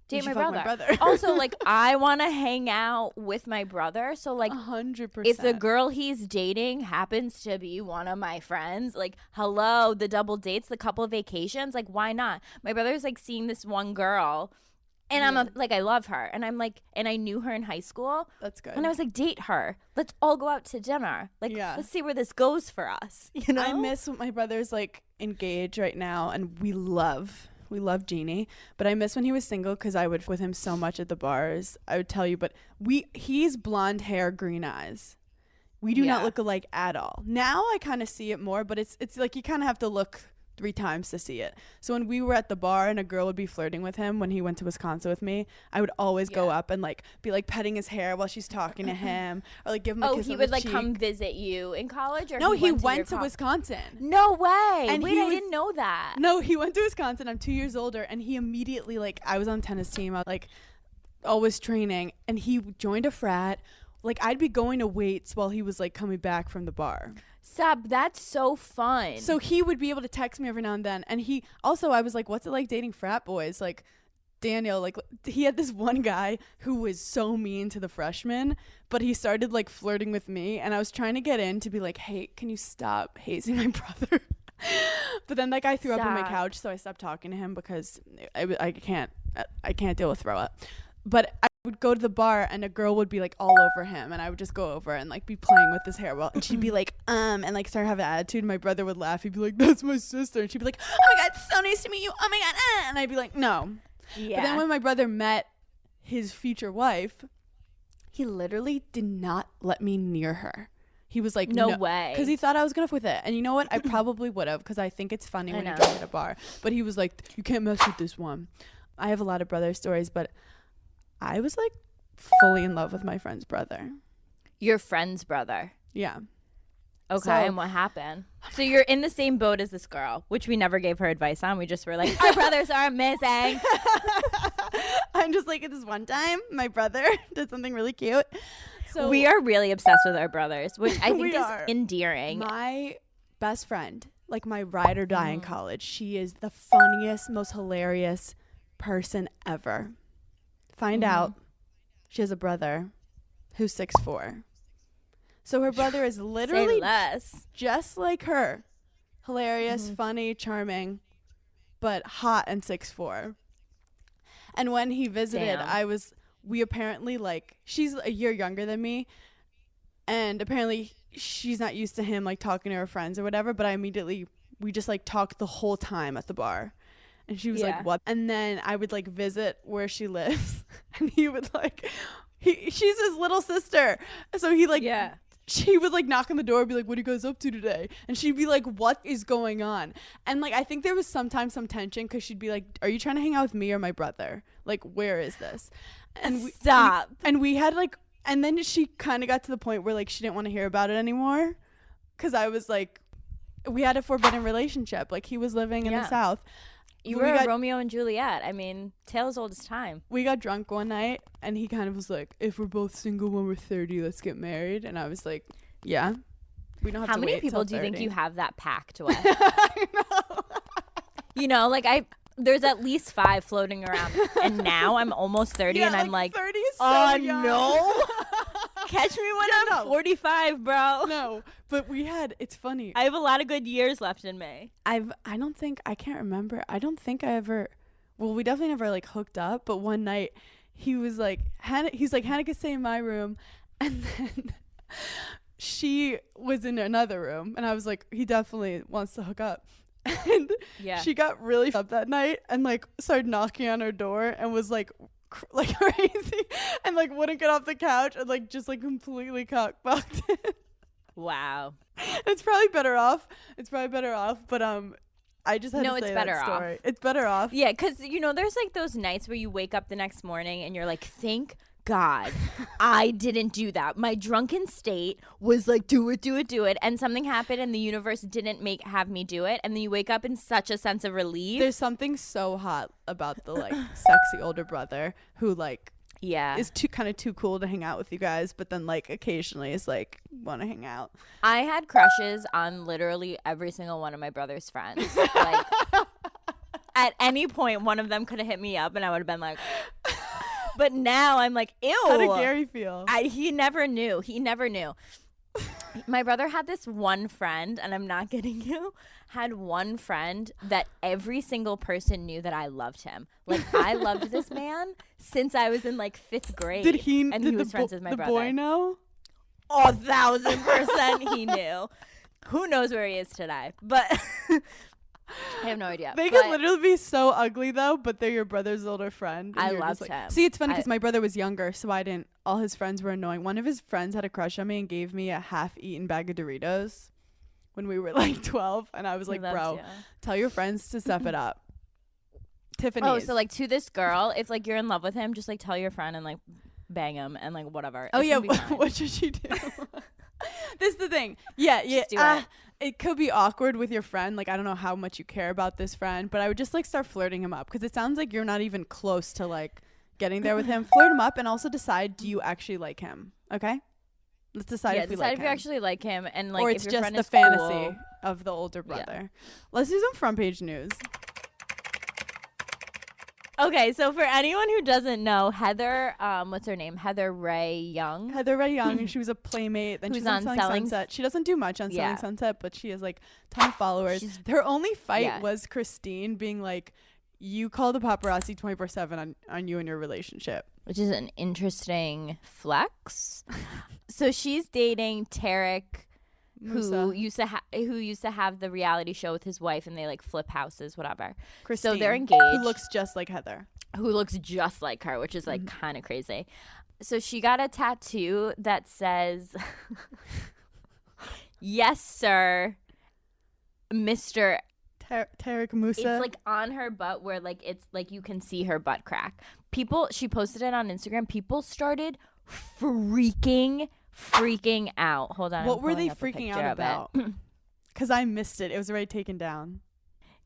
Date my fuck brother. Also, like, I want to hang out with my brother. So, like, 100%. if the girl he's dating happens to be one of my friends, like, hello, the double dates, the couple of vacations, like, why not? My brother's, like, seeing this one girl, and I'm like, I love her. And I'm like, and I knew her in high school. That's good. And I was like, date her. Let's all go out to dinner. Like, let's see where this goes for us. You know? I miss when my brother's, like, engaged right now, and we love Jeannie, but I miss when he was single because I would with him so much at the bars. I would tell you, but he's blonde hair, green eyes. We do not look alike at all. Now I kind of see it more, but it's like you kind of have to look 3 times to see it. So when we were at the bar and a girl would be flirting with him when he went to Wisconsin with me, I would always go up and like be like petting his hair while she's talking to him, or like give him a kiss he on would the like cheek. come visit you in college, or No, he went your to Wisconsin. No way. And Wait, I didn't know that. No, he went to Wisconsin. I'm 2 years older, and he immediately, like, I was on tennis team, I was like always training, and he joined a frat. Like, I'd be going to weights while he was like coming back from the bar. Stop, that's so fun. So he would be able to text me every now and then. And he also, I was like, what's it like dating frat boys? Like, Daniel, like, he had this one guy who was so mean to the freshmen, but he started like flirting with me, and I was trying to get in to be like, hey, can you stop hazing my brother? But then that guy threw up on my couch, so I stopped talking to him because I can't deal with throw up. But I would go to the bar and a girl would be like all over him, and I would just go over and like be playing with his hair and she'd be like and like start having an attitude, and my brother would laugh. He'd be like, that's my sister, and she'd be like, oh my god, so nice to meet you, oh my god, and I'd be like, no. But then when my brother met his future wife, he literally did not let me near her. He was like, no way, because he thought I was gonna f with it. And you know what, I probably would have, because I think it's funny when you drink at a bar. But he was like, you can't mess with this one. I have a lot of brother stories, but I was like fully in love with my friend's brother. Your friend's brother? Yeah. Okay, and what happened? So you're in the same boat as this girl, which we never gave her advice on. We just were like, our brothers are missing. I'm just like, this one time my brother did something really cute. So we are really obsessed with our brothers, which I think is endearing. My best friend like my ride or die in college. She is the funniest, most hilarious person ever. Find out she has a brother who's 6'4". So her brother is literally just like her. Hilarious, funny, charming, but hot and 6'4". And when he visited, we apparently, like, she's a year younger than me, and apparently she's not used to him, like, talking to her friends or whatever, but we just, like, talked the whole time at the bar. And she was like, what? And then I would, like, visit where she lives, and he would, like, she's his little sister. So he, like, she would, like, knock on the door and be like, what are you guys up to today? And she'd be like, what is going on? And, like, I think there was sometimes some tension because she'd be like, are you trying to hang out with me or my brother? Like, where is this? And we had, like, and then she kind of got to the point where, like, she didn't want to hear about it anymore because I was like, we had a forbidden relationship. Like, he was living in the South. You were Romeo and Juliet. I mean, tale as old as time. We got drunk one night, and he kind of was like, if we're both single when we're 30, let's get married. And I was like, yeah. We don't have to wait. How many people do you 30. think you have that pact with? I know. You know, like, there's at least 5 floating around. And now I'm almost 30, and I'm like, 30 is so young. No. Catch me when I'm 45, bro. No, but it's funny. I have a lot of good years left in me. I can't remember. I don't think I ever, well, we definitely never, like, hooked up, but one night he was like, Hannah can stay in my room. And then she was in another room, and I was like, he definitely wants to hook up. And she got really up that night and, like, started knocking on her door and was like crazy and, like, wouldn't get off the couch and, like, just, like, completely cockblocked it. Wow. It's probably better off, but I just had to say that story. Off. It's better off. Yeah, because, you know, there's, like, those nights where you wake up the next morning and you're like, thank God I didn't do that. My drunken state was like, do it, and something happened and the universe didn't have me do it, and then you wake up in such a sense of relief. There's something so hot about the, like, sexy older brother who, like, is kind of too cool to hang out with you guys, but then, like, occasionally is like, want to hang out. I had crushes on literally every single one of my brother's friends. Like, at any point one of them could have hit me up and I would have been like, but now I'm like, ew. How did Gary feel? He never knew. My brother had this one friend, and I'm not kidding you, had one friend that every single person knew that I loved him. Like, I loved this man since I was in, like, 5th grade. Did he was friends with my brother. The boy know? 1,000% he knew. Who knows where he is today? But I have no idea. They could literally be so ugly, though, but they're your brother's older friend. I loved him. See, it's funny because my brother was younger, so I didn't. All his friends were annoying. One of his friends had a crush on me and gave me a half-eaten bag of Doritos when we were, like, 12. And I was like, bro, tell your friends to step it up. Tiffany's. Oh, so, like, to this girl, if, like, you're in love with him, just, like, tell your friend and, like, bang him and, like, whatever. Oh, yeah. What should she do? This is the thing. Yeah. Just do it. It could be awkward with your friend. Like, I don't know how much you care about this friend, but I would just, like, start flirting him up because it sounds like you're not even close to, like, getting there with him. Flirt him up and also decide, do you actually like him? Okay? Let's decide if we like him. Decide if you actually like him, and, like, or it's if your just friend the is fantasy cool. of the older brother. Let's do some front page news. Okay, so for anyone who doesn't know, Heather, what's her name? Heather Ray Young. And she was a playmate. Then she's on Selling Sunset. She doesn't do much on Selling Sunset, but she has, like, a ton of followers. Her only fight was Christine being like, you call the paparazzi 24/7 on you and your relationship. Which is an interesting flex. So she's dating Tarek, who used to have the reality show with his wife, and they, like, flip houses, whatever. Christine, so they're engaged. Who looks just like Heather. Who looks just like her, which is, like, kind of crazy. So she got a tattoo that says, "Yes, sir, Mr." Tarek Musa. It's, like, on her butt where, like, it's like you can see her butt crack. She posted it on Instagram. People started freaking out. Hold on. What were they freaking out about? Because I missed it. It was already taken down.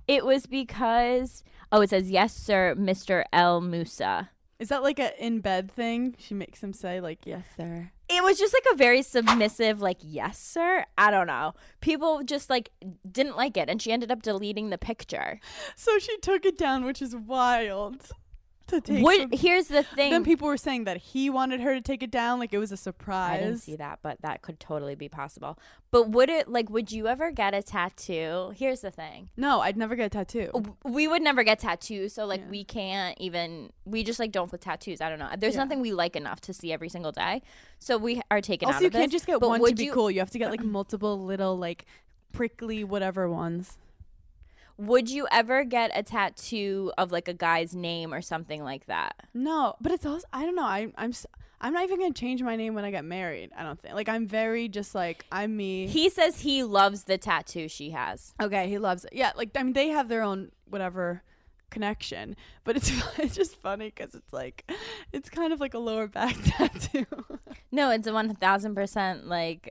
It was because, it says, "Yes, sir, Mr. El Musa." Is that like a in bed thing? She makes him say like, yes, sir. It was just like a very submissive, like, yes, sir. I don't know. People just like didn't like it. And she ended up deleting the picture. So she took it down, which is wild. To take here's the thing. Then people were saying that he wanted her to take it down, like it was a surprise. I didn't see that, but that could totally be possible. But would you ever get a tattoo? Here's the thing. No, I'd never get a tattoo. We would never get tattoos, so like we just like don't put tattoos. I don't know. There's nothing we like enough to see every single day, so we are taken out of this. Also, you can't just get one to be cool. You have to get like multiple little like prickly whatever ones. Would you ever get a tattoo of like a guy's name or something like that? No, but it's also, I don't know. I'm not even gonna change my name when I get married. I don't think. Like I'm very just like I'm me. He says he loves the tattoo she has. Okay, he loves it. Yeah, like I mean they have their own whatever connection, but it's just funny because it's like it's kind of like a lower back tattoo. No, it's 1,000% like.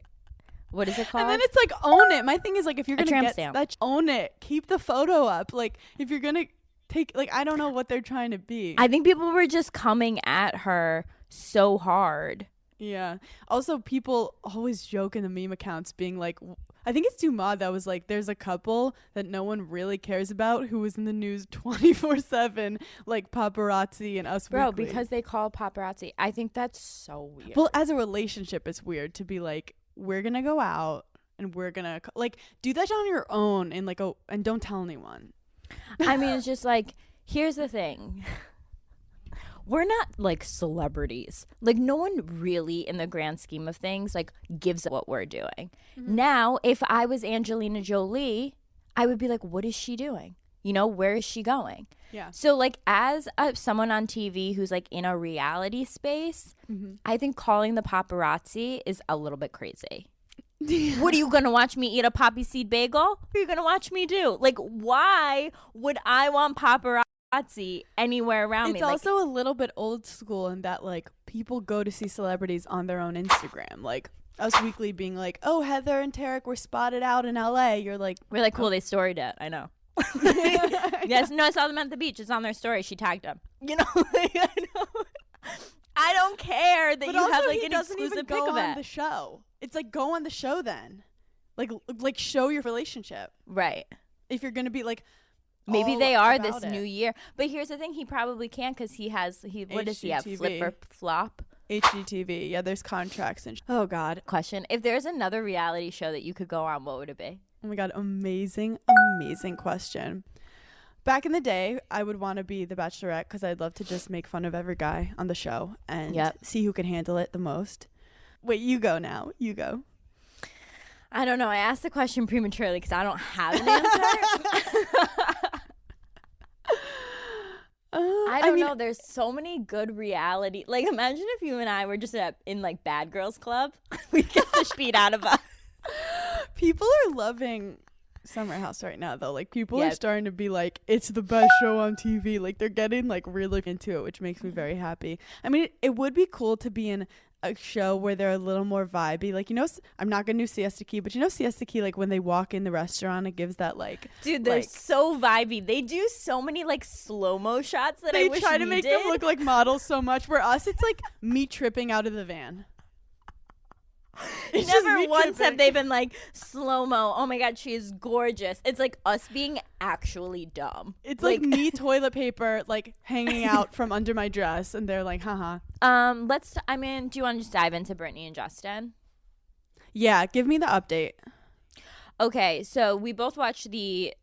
What is it called? And then it's like own it. My thing is like if you're gonna get stamp. that, own it. Keep the photo up. Like if you're gonna take like I don't know what they're trying to be. I think people were just coming at her so hard. Yeah. Also, people always joke in the meme accounts being like, I think it's Dumas that was like, there's a couple that no one really cares about who was in the news 24/7, like paparazzi and Us Bro, Weekly. because they call paparazzi. I think that's so weird. Well, as a relationship, it's weird to be like, we're gonna go out and we're gonna like do that on your own and like and don't tell anyone. I mean, it's just like, here's the thing. We're not like celebrities. Like no one really in the grand scheme of things like gives what we're doing. Mm-hmm. Now, if I was Angelina Jolie, I would be like, what is she doing? You know, where is she going? Yeah. So like as someone on TV who's like in a reality space, I think calling the paparazzi is a little bit crazy. What are you going to watch me eat a poppy seed bagel? What are you going to watch me do? Like, why would I want paparazzi anywhere around me? It's also a little bit old school in that like people go to see celebrities on their own Instagram. Like Us Weekly being like, oh, Heather and Tarek were spotted out in LA. You're like, we're like, cool, they storied it. I know. Yes, no, I saw them at the beach. It's on their story. She tagged them. You know, like, I don't care that but you have like he an doesn't exclusive even pic go of on it. the show. It's like go on the show then, like show your relationship. Right. If you're gonna be like, maybe they are about this it. new year. But here's the thing: he probably can't because what does he have? HGTV. Flip or flop? HGTV. Yeah, there's contracts and. Oh God. Question: if there's another reality show that you could go on, what would it be? Oh my God, amazing question. Back in the day, I would want to be the Bachelorette because I'd love to just make fun of every guy on the show and see who can handle it the most. Wait, you go now. You go. I don't know. I asked the question prematurely because I don't have an answer. I don't know. There's so many good reality. Like, imagine if you and I were just in like Bad Girls Club. We'd get the beat out of us. People are loving Summer House right now, though. Like, people are starting to be like, it's the best show on TV. Like, they're getting like really into it, which makes me very happy. I mean, it would be cool to be in a show where they're a little more vibey. Like, you know, I'm not gonna do Siesta Key, but you know Siesta Key, like when they walk in the restaurant, it gives that like, dude, they're so vibey. They do so many like slow-mo shots that I wish they try to make them look like models so much. For us, it's like me tripping out of the van. It's never once have they been like slow-mo. Oh my God, she is gorgeous. It's like us being actually dumb. It's like me toilet paper like hanging out from under my dress, and they're like, haha. Do you want to just dive into Britney and Justin? Yeah, give me the update. Okay, so we both watched the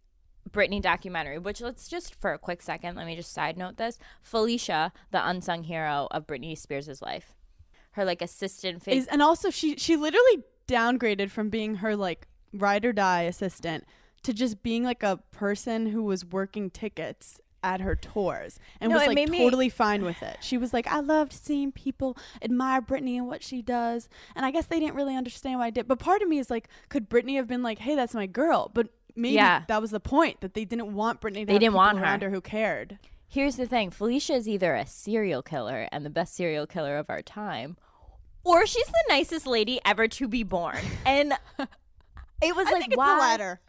Britney documentary, which let's just for a quick second, let me just side note this. Felicia, the unsung hero of Britney Spears' life. Her like assistant and also she literally downgraded from being her like ride or die assistant to just being like a person who was working tickets at her tours and was like totally fine with it. She was like, I loved seeing people admire Britney and what she does, and I guess they didn't really understand what I did. But part of me is like, could Britney have been like, hey, that's my girl? But maybe that was the point, that they didn't want Britney to have people around her who cared. Here's the thing. Felicia is either a serial killer and the best serial killer of our time, or she's the nicest lady ever to be born. And it was I think it's the latter.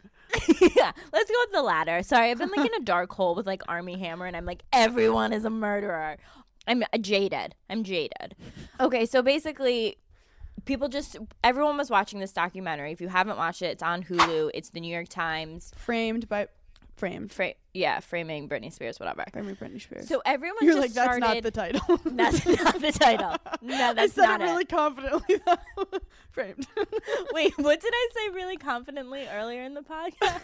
Yeah, let's go with the latter. Sorry, I've been like in a dark hole with like Army Hammer, and I'm like, everyone is a murderer. I'm jaded. Okay, so basically, everyone was watching this documentary. If you haven't watched it, it's on Hulu. It's the New York Times. Framed. Framing Britney Spears, whatever. Framing Britney Spears. So everyone You're just like, that's started. not the title. That's not the title. No, that's I said not it really confidently though. Framed. Wait, what did I say really confidently earlier in the podcast?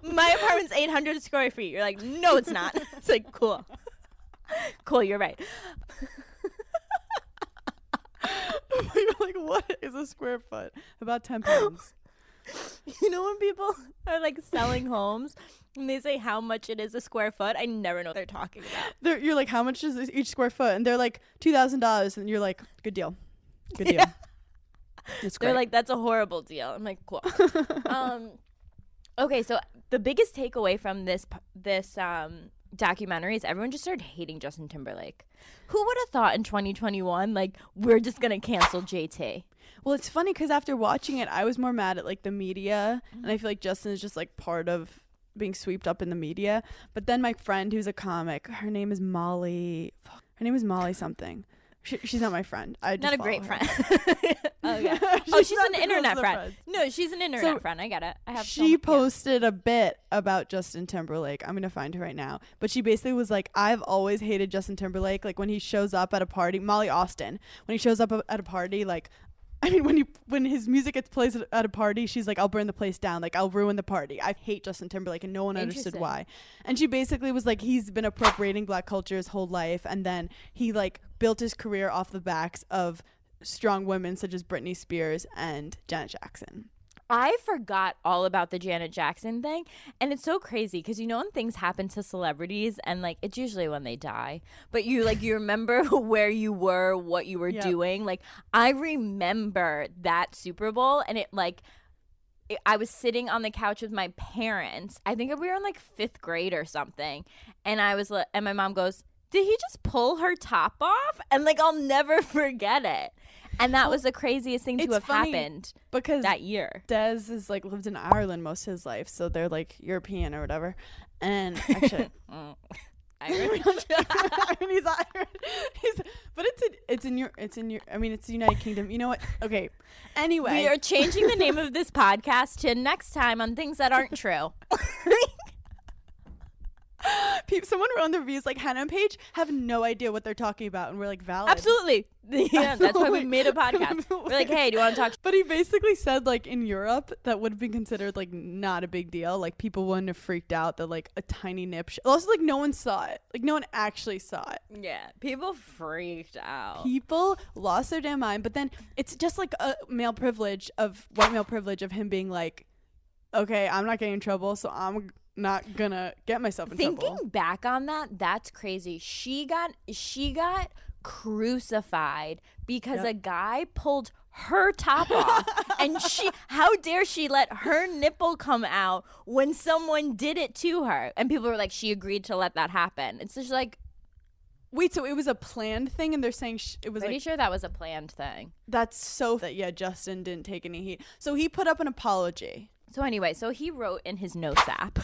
My apartment's 800 square feet. You're like, no, it's not. It's like, cool. Cool, you're right. You're like, what is a square foot? About 10 pounds. You know when people are like selling homes and they say how much it is a square foot? I never know what they're talking about. You're like, how much is each square foot? And they're like, $2,000. And you're like, good deal. Good deal. Yeah. It's They're great. like, that's a horrible deal. I'm like, cool. Okay, so the biggest takeaway from this documentary is everyone just started hating Justin Timberlake. Who would have thought in 2021, like, we're just going to cancel JT? Well, it's funny because after watching it, I was more mad at like the media, and I feel like Justin is just like part of being swept up in the media. But then my friend, who's a comic, her name is Molly something. She's not my friend. I just Not a follow great her. friend. Oh, she's an not the internet closest friend. friend. No, she's an internet friend. I get it. She posted a bit about Justin Timberlake. I'm going to find her right now. But she basically was like, I've always hated Justin Timberlake. Like when he shows up at a party, Molly Austin, when he shows up at a party, like, I mean, when his music gets played at a party, she's like, I'll burn the place down. Like, I'll ruin the party. I hate Justin Timberlake, and no one understood why. And she basically was like, he's been appropriating Black culture his whole life. And then he, like, built his career off the backs of strong women such as Britney Spears and Janet Jackson. I forgot all about the Janet Jackson thing, and it's so crazy because you know when things happen to celebrities and like it's usually when they die, but you remember where you were, what you were doing. Like I remember that Super Bowl, and I was sitting on the couch with my parents. I think we were in like 5th grade or something, and and my mom goes, "Did he just pull her top off?" And like I'll never forget it. And that was the craziest thing to have happened because that year. Des is like lived in Ireland most of his life, so they're like European or whatever. And actually, Irish. I mean, he's Irish. But it's in your. I mean, it's the United Kingdom. You know what? Okay. Anyway, we are changing the name of this podcast to next time on things that aren't true. Someone wrote in the reviews like Hannah and Paige have no idea what they're talking about, and we're like, valid. Absolutely. Yeah, that's why we made a podcast. We're like, hey, do you want to talk? But he basically said like in Europe that would have been considered like not a big deal. Like people wouldn't have freaked out that like a tiny nip. Also, like no one saw it. Like no one actually saw it. Yeah, people freaked out. People lost their damn mind. But then it's just like a white male privilege of him being like, okay, I'm not getting in trouble, so I'm not gonna get myself in trouble. Thinking back on that, that's crazy. She got crucified because a guy pulled her top off, and how dare she let her nipple come out when someone did it to her? And people were like, she agreed to let that happen. It's just like, wait, so it was a planned thing, and they're saying it was pretty like, sure that was a planned thing. That's so that Justin didn't take any heat. So he put up an apology. So anyway, he wrote in his notes app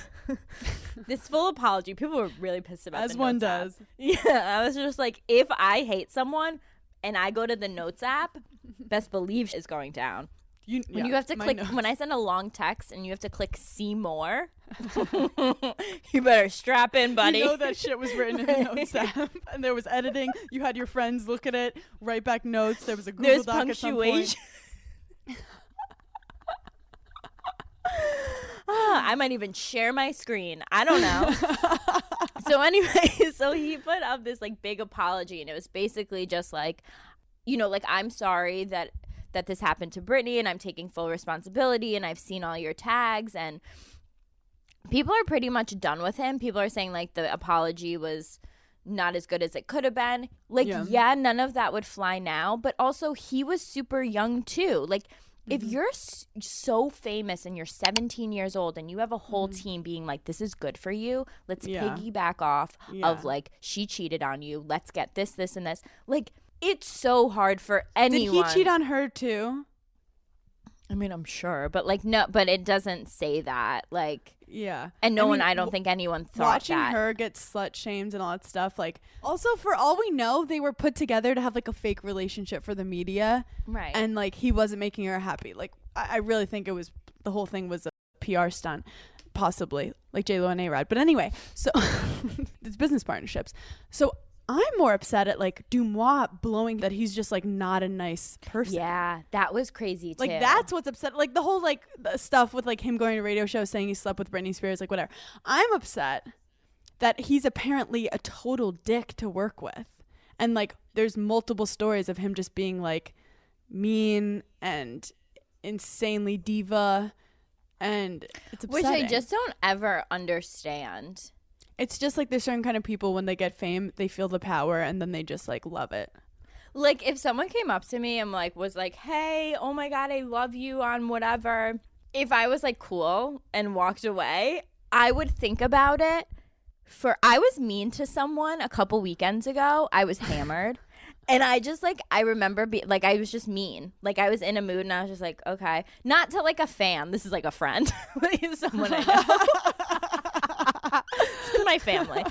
this full apology. People were really pissed about as the one notes does. App. Yeah, I was just like, if I hate someone and I go to the notes app, best believe is going down. You have to click when I send a long text and you have to click see more. You better strap in, buddy. You know that shit was written in the notes app, and there was editing. You had your friends look at it, write back notes. There was a Google Doc at some point. I might even share my screen. I don't know. So anyway, so he put up this like big apology, and it was basically just like, like, I'm sorry that this happened to Britney, and I'm taking full responsibility, and I've seen all your tags, and people are pretty much done with him. People are saying like the apology was not as good as it could have been. Like, yeah, none of that would fly now, but also he was super young too. Like, if you're so famous and you're 17 years old and you have a whole team being like, this is good for you, let's piggyback off of like, she cheated on you, let's get this, and this. Like, it's so hard for anyone. Did he cheat on her too? I mean, I'm sure, but like, no, but it doesn't say that. Like, Yeah. And no I one, mean, I don't think anyone thought watching that. her get slut shamed and all that stuff, like, also for all we know, they were put together to have like a fake relationship for the media. Right. And like he wasn't making her happy. Like I really think the whole thing was a PR stunt, possibly, like J-Lo and A-Rod. But anyway, so it's business partnerships. So I'm more upset at like Dumois blowing that he's just like not a nice person. Yeah, that was crazy too. Like that's what's upset. Like the whole like the stuff with like him going to radio shows saying he slept with Britney Spears, like whatever. I'm upset that he's apparently a total dick to work with. And like there's multiple stories of him just being like mean and insanely diva, and it's upsetting. Which I just don't ever understand. It's just like there's certain kind of people, when they get fame, they feel the power and then they just like love it. Like if someone came up to me and like was like, hey, oh my God, I love you on whatever. If I was like cool and walked away, I would think about it. I was mean to someone a couple weekends ago. I was hammered. And I just like, I remember I was just mean. Like I was in a mood and I was just like, okay. Not to like a fan. This is like a friend. Like someone I know. This is my family.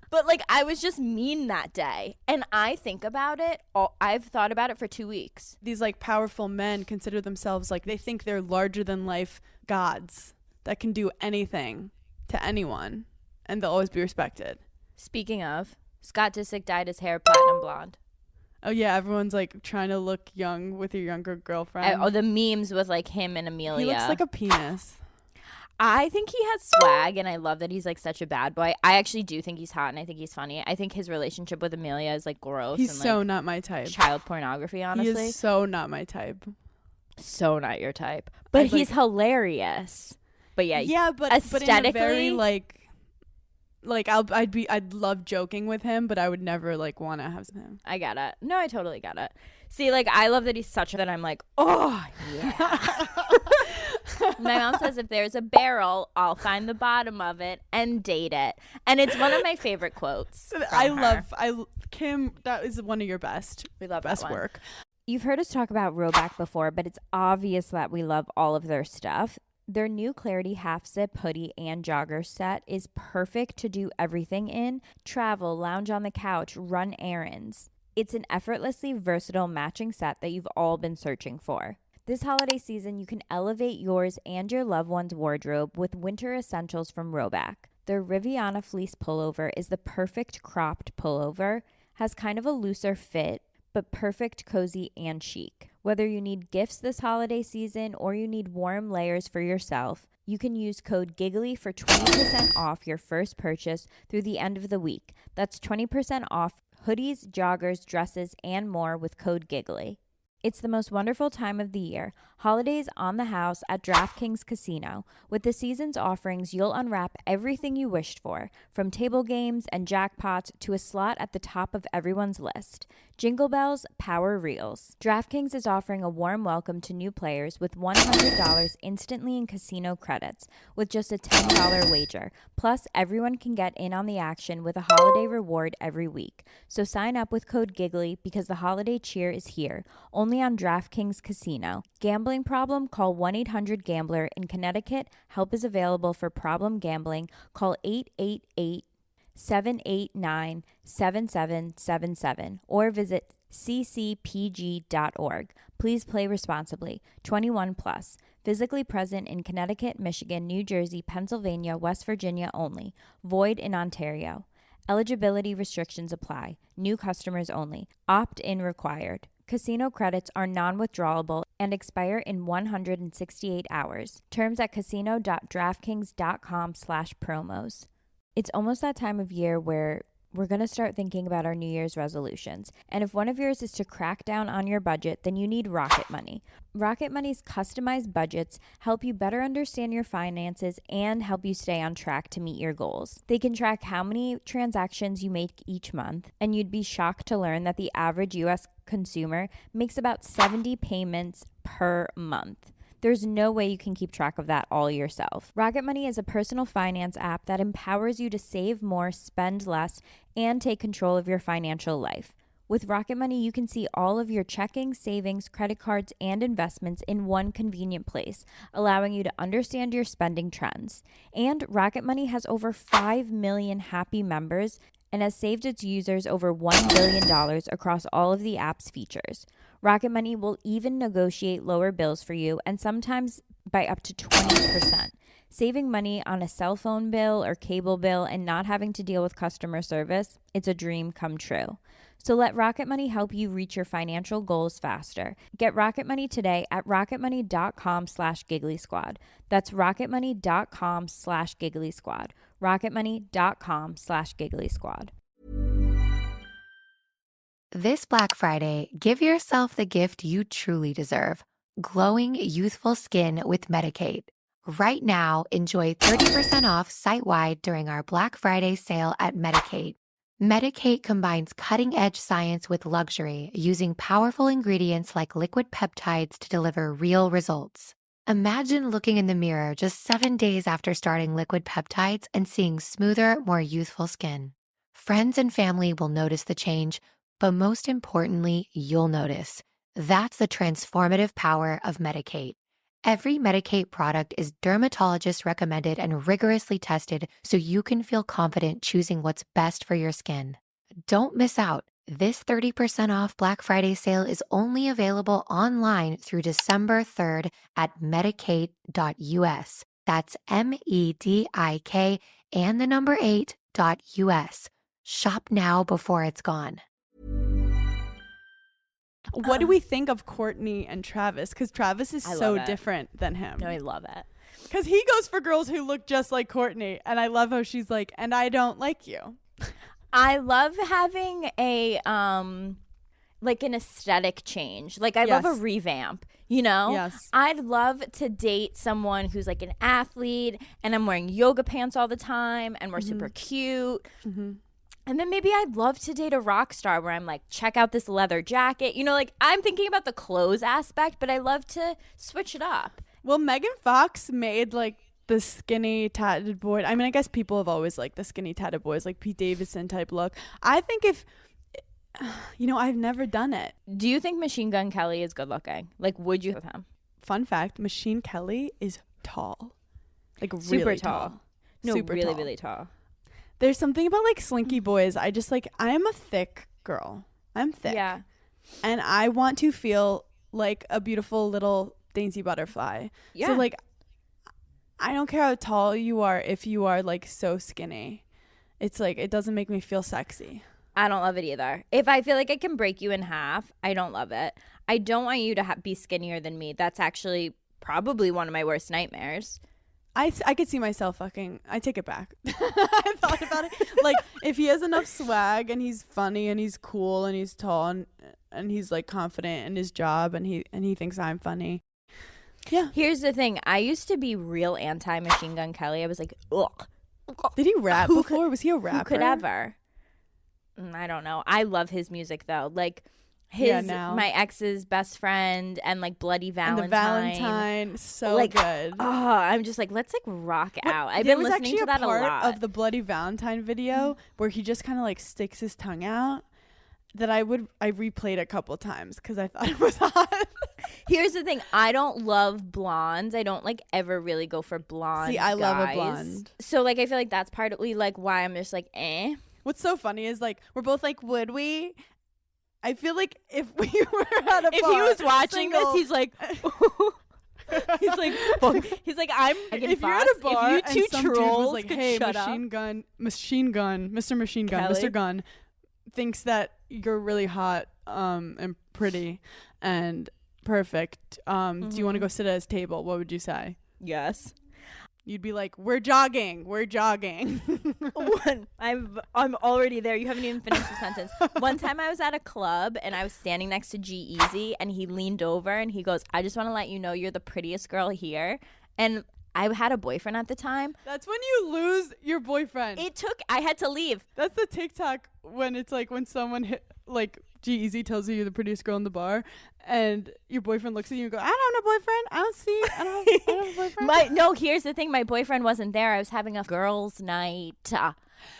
But like I was just mean that day. And I think about it. I've thought about it for 2 weeks. These like powerful men consider themselves like, they think they're larger than life gods that can do anything to anyone. And they'll always be respected. Speaking of, Scott Disick dyed his hair platinum blonde. Oh yeah, everyone's like trying to look young with your younger girlfriend. Oh, the memes with like him and Amelia. He looks like a penis. I think he has swag, and I love that he's like such a bad boy. I actually do think he's hot, and I think he's funny. I think his relationship with Amelia is like gross. He's and, so like, not my type. Child pornography, honestly. He is so not my type. So not your type. But he's like, hilarious. But yeah, but aesthetically, in a very like I'd love joking with him, but I would never like want to have him. I get it. No, I totally get it. See, like I love that he's such that I'm like, oh yeah. My mom says if there's a barrel, I'll find the bottom of it and date it. And it's one of my favorite quotes. Kim, that is one of your best. We love best that one. work. You've heard us talk about Roback before, but it's obvious that we love all of their stuff. Their new Clarity half zip hoodie and jogger set is perfect to do everything in: travel, lounge on the couch, run errands. It's an effortlessly versatile matching set that you've all been searching for. This holiday season, you can elevate yours and your loved one's wardrobe with winter essentials from Roback. Their Riviana fleece pullover is the perfect cropped pullover, has kind of a looser fit, but perfect, cozy, and chic. Whether you need gifts this holiday season or you need warm layers for yourself, you can use code GIGGLY for 20% off your first purchase through the end of the week. That's 20% off hoodies, joggers, dresses, and more with code GIGGLY. It's the most wonderful time of the year. Holidays on the house at DraftKings Casino. With the season's offerings, you'll unwrap everything you wished for, from table games and jackpots to a slot at the top of everyone's list. Jingle bells, power reels. DraftKings is offering a warm welcome to new players with $100 instantly in casino credits with just a $10 wager. Plus, everyone can get in on the action with a holiday reward every week. So sign up with code GIGGLY because the holiday cheer is here, only on DraftKings Casino. Gambling problem? Call 1-800-GAMBLER. In Connecticut, help is available for problem gambling. Call 888-789-7777 or visit ccpg.org. Please play responsibly. 21 plus. Physically present in Connecticut, Michigan, New Jersey, Pennsylvania, West Virginia only. Void in Ontario. Eligibility restrictions apply. New customers only. Opt-in required. Casino credits are non-withdrawable and expire in 168 hours. Terms at casino.draftkings.com/promos. It's almost that time of year where we're going to start thinking about our New Year's resolutions. And if one of yours is to crack down on your budget, then you need Rocket Money. Rocket Money's customized budgets help you better understand your finances and help you stay on track to meet your goals. They can track how many transactions you make each month, and you'd be shocked to learn that the average U.S. consumer makes about 70 payments per month. There's no way you can keep track of that all yourself. Rocket Money is a personal finance app that empowers you to save more, spend less, and take control of your financial life. With Rocket Money, you can see all of your checking, savings, credit cards, and investments in one convenient place, allowing you to understand your spending trends. And Rocket Money has over 5 million happy members and has saved its users over $1 billion across all of the app's features. Rocket Money will even negotiate lower bills for you, and sometimes by up to 20%. Saving money on a cell phone bill or cable bill and not having to deal with customer service, it's a dream come true. So let Rocket Money help you reach your financial goals faster. Get Rocket Money today at rocketmoney.com/giggly squad. That's rocketmoney.com/giggly squad. rocketmoney.com/giggly squad. This Black Friday, give yourself the gift you truly deserve. Glowing, youthful skin with Medik8. Right now, enjoy 30% off site-wide during our Black Friday sale at Medik8. Medik8 combines cutting-edge science with luxury, using powerful ingredients like liquid peptides to deliver real results. Imagine looking in the mirror just 7 days after starting liquid peptides and seeing smoother, more youthful skin. Friends and family will notice the change, but most importantly, you'll notice. That's the transformative power of Medik8. Every Medik8 product is dermatologist recommended and rigorously tested so you can feel confident choosing what's best for your skin. Don't miss out. This 30% off Black Friday sale is only available online through December 3rd at medik8.us. That's MEDIK and the number 8.us. Shop now before it's gone. What do we think of Courtney and Travis? Because Travis is so different than him. No, I love it. Because he goes for girls who look just like Courtney. And I love how she's like, and I don't like you. I love having a like an aesthetic change. Like I love a revamp, you know? Yes. I'd love to date someone who's like an athlete and I'm wearing yoga pants all the time and we're super cute. Mm-hmm. And then maybe I'd love to date a rock star where I'm like, check out this leather jacket. You know, like I'm thinking about the clothes aspect, but I love to switch it up. Well, Megan Fox made like the skinny tatted boy. I mean, I guess people have always liked the skinny tatted boys, like Pete Davidson type look. I think if, you know, I've never done it. Do you think Machine Gun Kelly is good looking? Like, would you with him? Fun fact, Machine Kelly is tall. Like super really tall. No, super really, tall. really tall. There's something about like slinky boys. I just like, I'm a thick girl. I'm thick. Yeah. And I want to feel like a beautiful little dainty butterfly. Yeah. So like, I don't care how tall you are if you are like so skinny. It's like, it doesn't make me feel sexy. I don't love it either. If I feel like I can break you in half, I don't love it. I don't want you to be skinnier than me. That's actually probably one of my worst nightmares. I could see myself fucking. I take it back. I thought about it. Like, if he has enough swag and he's funny and he's cool and he's tall and he's like confident in his job and he thinks I'm funny. Yeah. Here's the thing. I used to be real anti Machine Gun Kelly. I was like, ugh. Did he rap before? Was he a rapper? Who could ever? I don't know. I love his music though. Like my ex's best friend and like Bloody Valentine. And the Valentine, so like, good. Oh, I'm just like, let's like rock out. I've been listening to that a lot. There was actually a part of the Bloody Valentine video where he just kind of like sticks his tongue out that I replayed a couple times because I thought it was hot. Here's the thing. I don't love blondes. I don't like ever really go for blonde See, I guys. love a blonde. So like I feel like that's partly like why I'm just like What's so funny is like we're both like, would we? I feel like if we were at a bar, if he was watching this, he's like he's like I'm if you're at a bar if you two and some dude was trolls like, could hey, shut Mr. Machine Gun, Kelly? Mr. Gun thinks that you're really hot and pretty and perfect. Do you want to go sit at his table? What would you say? Yes. You'd be like, we're jogging. I'm already there. You haven't even finished the sentence. One time I was at a club and I was standing next to G-Eazy and he leaned over and he goes, I just want to let you know you're the prettiest girl here. And I had a boyfriend at the time. That's when you lose your boyfriend. I had to leave. That's the TikTok when it's like when someone like G-Eazy tells you you're the prettiest girl in the bar and your boyfriend looks at you and goes, I don't have a boyfriend. I don't have a boyfriend. No, here's the thing. My boyfriend wasn't there. I was having a girls' night.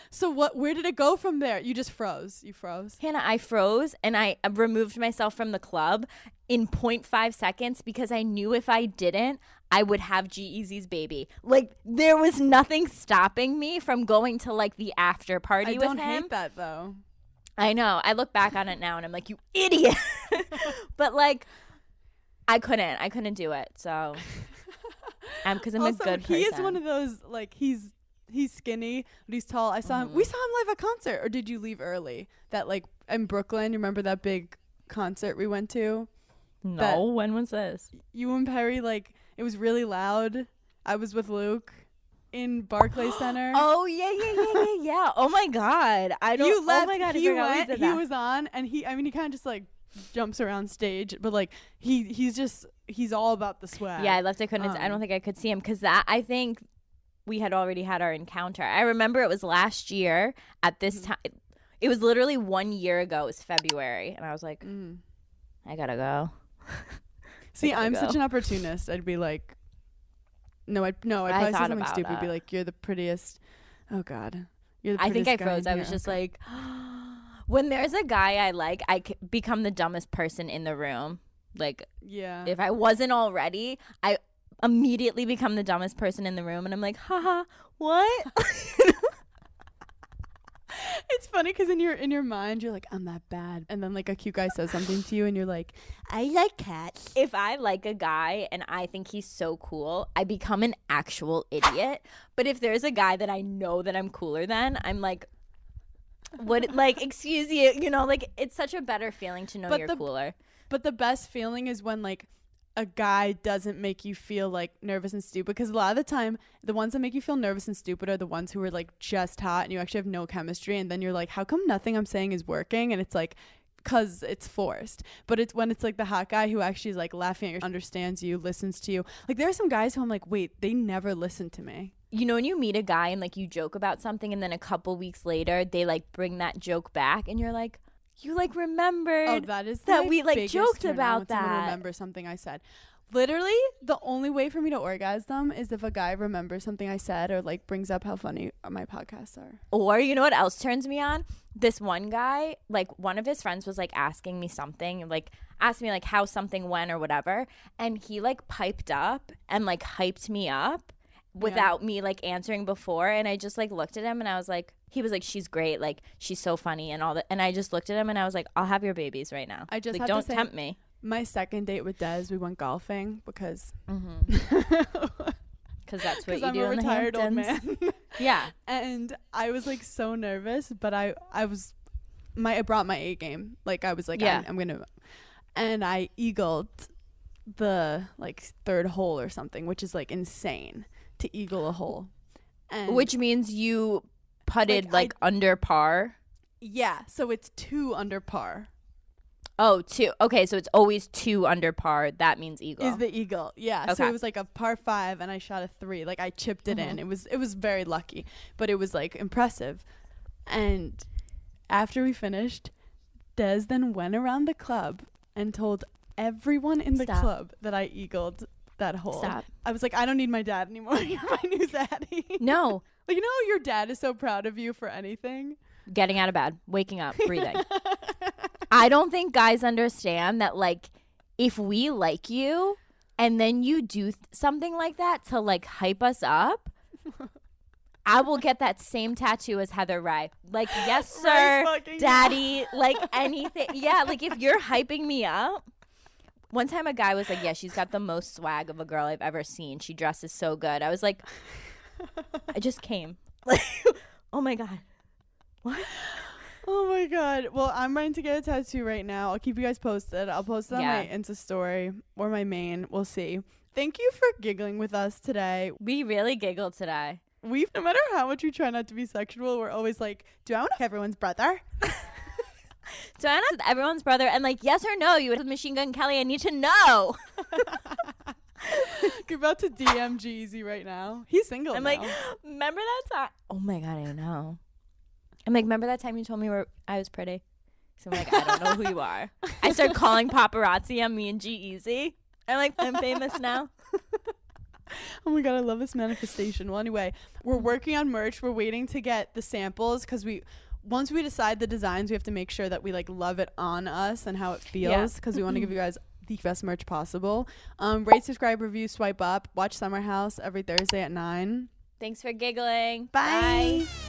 So where did it go from there? You just froze. You froze. Hannah, I froze and I removed myself from the club in 0.5 seconds because I knew if I didn't, I would have G-Eazy's baby. Like, there was nothing stopping me from going to, like, the after party with him. I don't hate that, though. I know. I look back on it now and I'm like, you idiot. But, like, I couldn't do it. So, because I'm also, a good person. He is one of those, like, he's skinny, but he's tall. I saw him. We saw him live at concert. Or did you leave early? That, like, in Brooklyn, you remember that big concert we went to? No, when was this? You and Perry, like, it was really loud. I was with Luke in Barclays Center. Oh, yeah. Oh, my God. You left. Oh, my God. He went. He was on, and he kind of just, like, jumps around stage. But, like, he's all about the swag. Yeah, I left. I couldn't. I don't think I could see him because I think we had already had our encounter. I remember it was last year at this time. It was literally 1 year ago. It was February. And I was like, I gotta go. See, I'm such an opportunist. I'd be like, I'd probably say something stupid. Be like, you're the prettiest. Oh God, you're the I prettiest think I guy froze. in I was here. just like, when there's a guy I like, I become the dumbest person in the room. Like, yeah. if I wasn't already, I immediately become the dumbest person in the room, and I'm like, haha, what? It's funny because in your mind you're like, I'm that bad, and then like a cute guy says something to you and you're like, I like cats. If I like a guy and I think he's so cool, I become an actual idiot. But if there's a guy that I know that I'm cooler than, I'm like, what? Like, excuse you, like, it's such a better feeling to know you're cooler. But the best feeling is when like a guy doesn't make you feel like nervous and stupid, because a lot of the time the ones that make you feel nervous and stupid are the ones who are like just hot and you actually have no chemistry, and then you're like, how come nothing I'm saying is working? And it's like, because it's forced. But it's when it's like the hot guy who actually is like laughing at you, understands you, listens to you. Like there are some guys who I'm like, wait, they never listen to me. You know, when you meet a guy and like you joke about something and then a couple weeks later they like bring that joke back and you're like, you like remembered that we like joked about that. Someone remember something I said. Literally, the only way for me to orgasm is if a guy remembers something I said or like brings up how funny my podcasts are. Or you know what else turns me on? This one guy, like one of his friends was like asking me something, like asked me like how something went or whatever, and he like piped up and like hyped me up without me like answering before, and I just like looked at him and I was like, he was like, she's great, like she's so funny and all that, and I just looked at him and I was like, I'll have your babies right now. I just like, have don't to say, tempt me. My second date with Des, we went golfing because because that's what you I'm do a in the retired old Hamptons. man. Yeah. And I was like so nervous, but I brought my A game. Like I was like, Yeah. I'm gonna, and I eagled the like third hole or something, which is like insane to eagle a hole. And Which means you putted Like, under par. yeah, so it's 2 under par. Oh, 2. Okay, so it's always 2 under par. That means eagle. Is the eagle. Yeah. So Okay. it was like a par 5 and I shot a 3. Like I chipped it in. It was very lucky, but it was like impressive. And after we finished, Des then went around the club and told everyone in the club that I eagled that hole. Stop. I was like, I don't need my dad anymore. You're my new daddy. No. Like, you know how your dad is so proud of you for anything? Getting out of bed, waking up, breathing. I don't think guys understand that, like, if we like you and then you do something like that to, like, hype us up, I will get that same tattoo as Heather Ray. Like, yes, sir, daddy, like, anything. Yeah, like, if you're hyping me up. One time a guy was like, yeah, she's got the most swag of a girl I've ever seen. She dresses so good. I was like, I just came. Like, oh, my God. What? Oh my God. Well, I'm ready to get a tattoo right now. I'll keep you guys posted. I'll post it on my Insta story or my main. We'll see. Thank you for giggling with us today. We really giggled today. No matter how much we try not to be sexual, we're always like, do I want to everyone's brother? So I know everyone's brother, and like, yes or no, you with Machine Gun Kelly, I need to know. You're about to DM G-Eazy right now. He's single I'm now. like, remember that time? Oh my God, I know. I'm like, remember that time you told me I was pretty? So I'm like, I don't know who you are. I start calling paparazzi on me and G-Eazy. I'm like, I'm famous now. Oh my god, I love this manifestation. Well, anyway, we're working on merch. We're waiting to get the samples because once we decide the designs, we have to make sure that we like love it on us and how it feels because we want to give you guys the best merch possible. Rate, subscribe, review, swipe up. Watch Summer House every Thursday at 9. Thanks for giggling. Bye. Bye.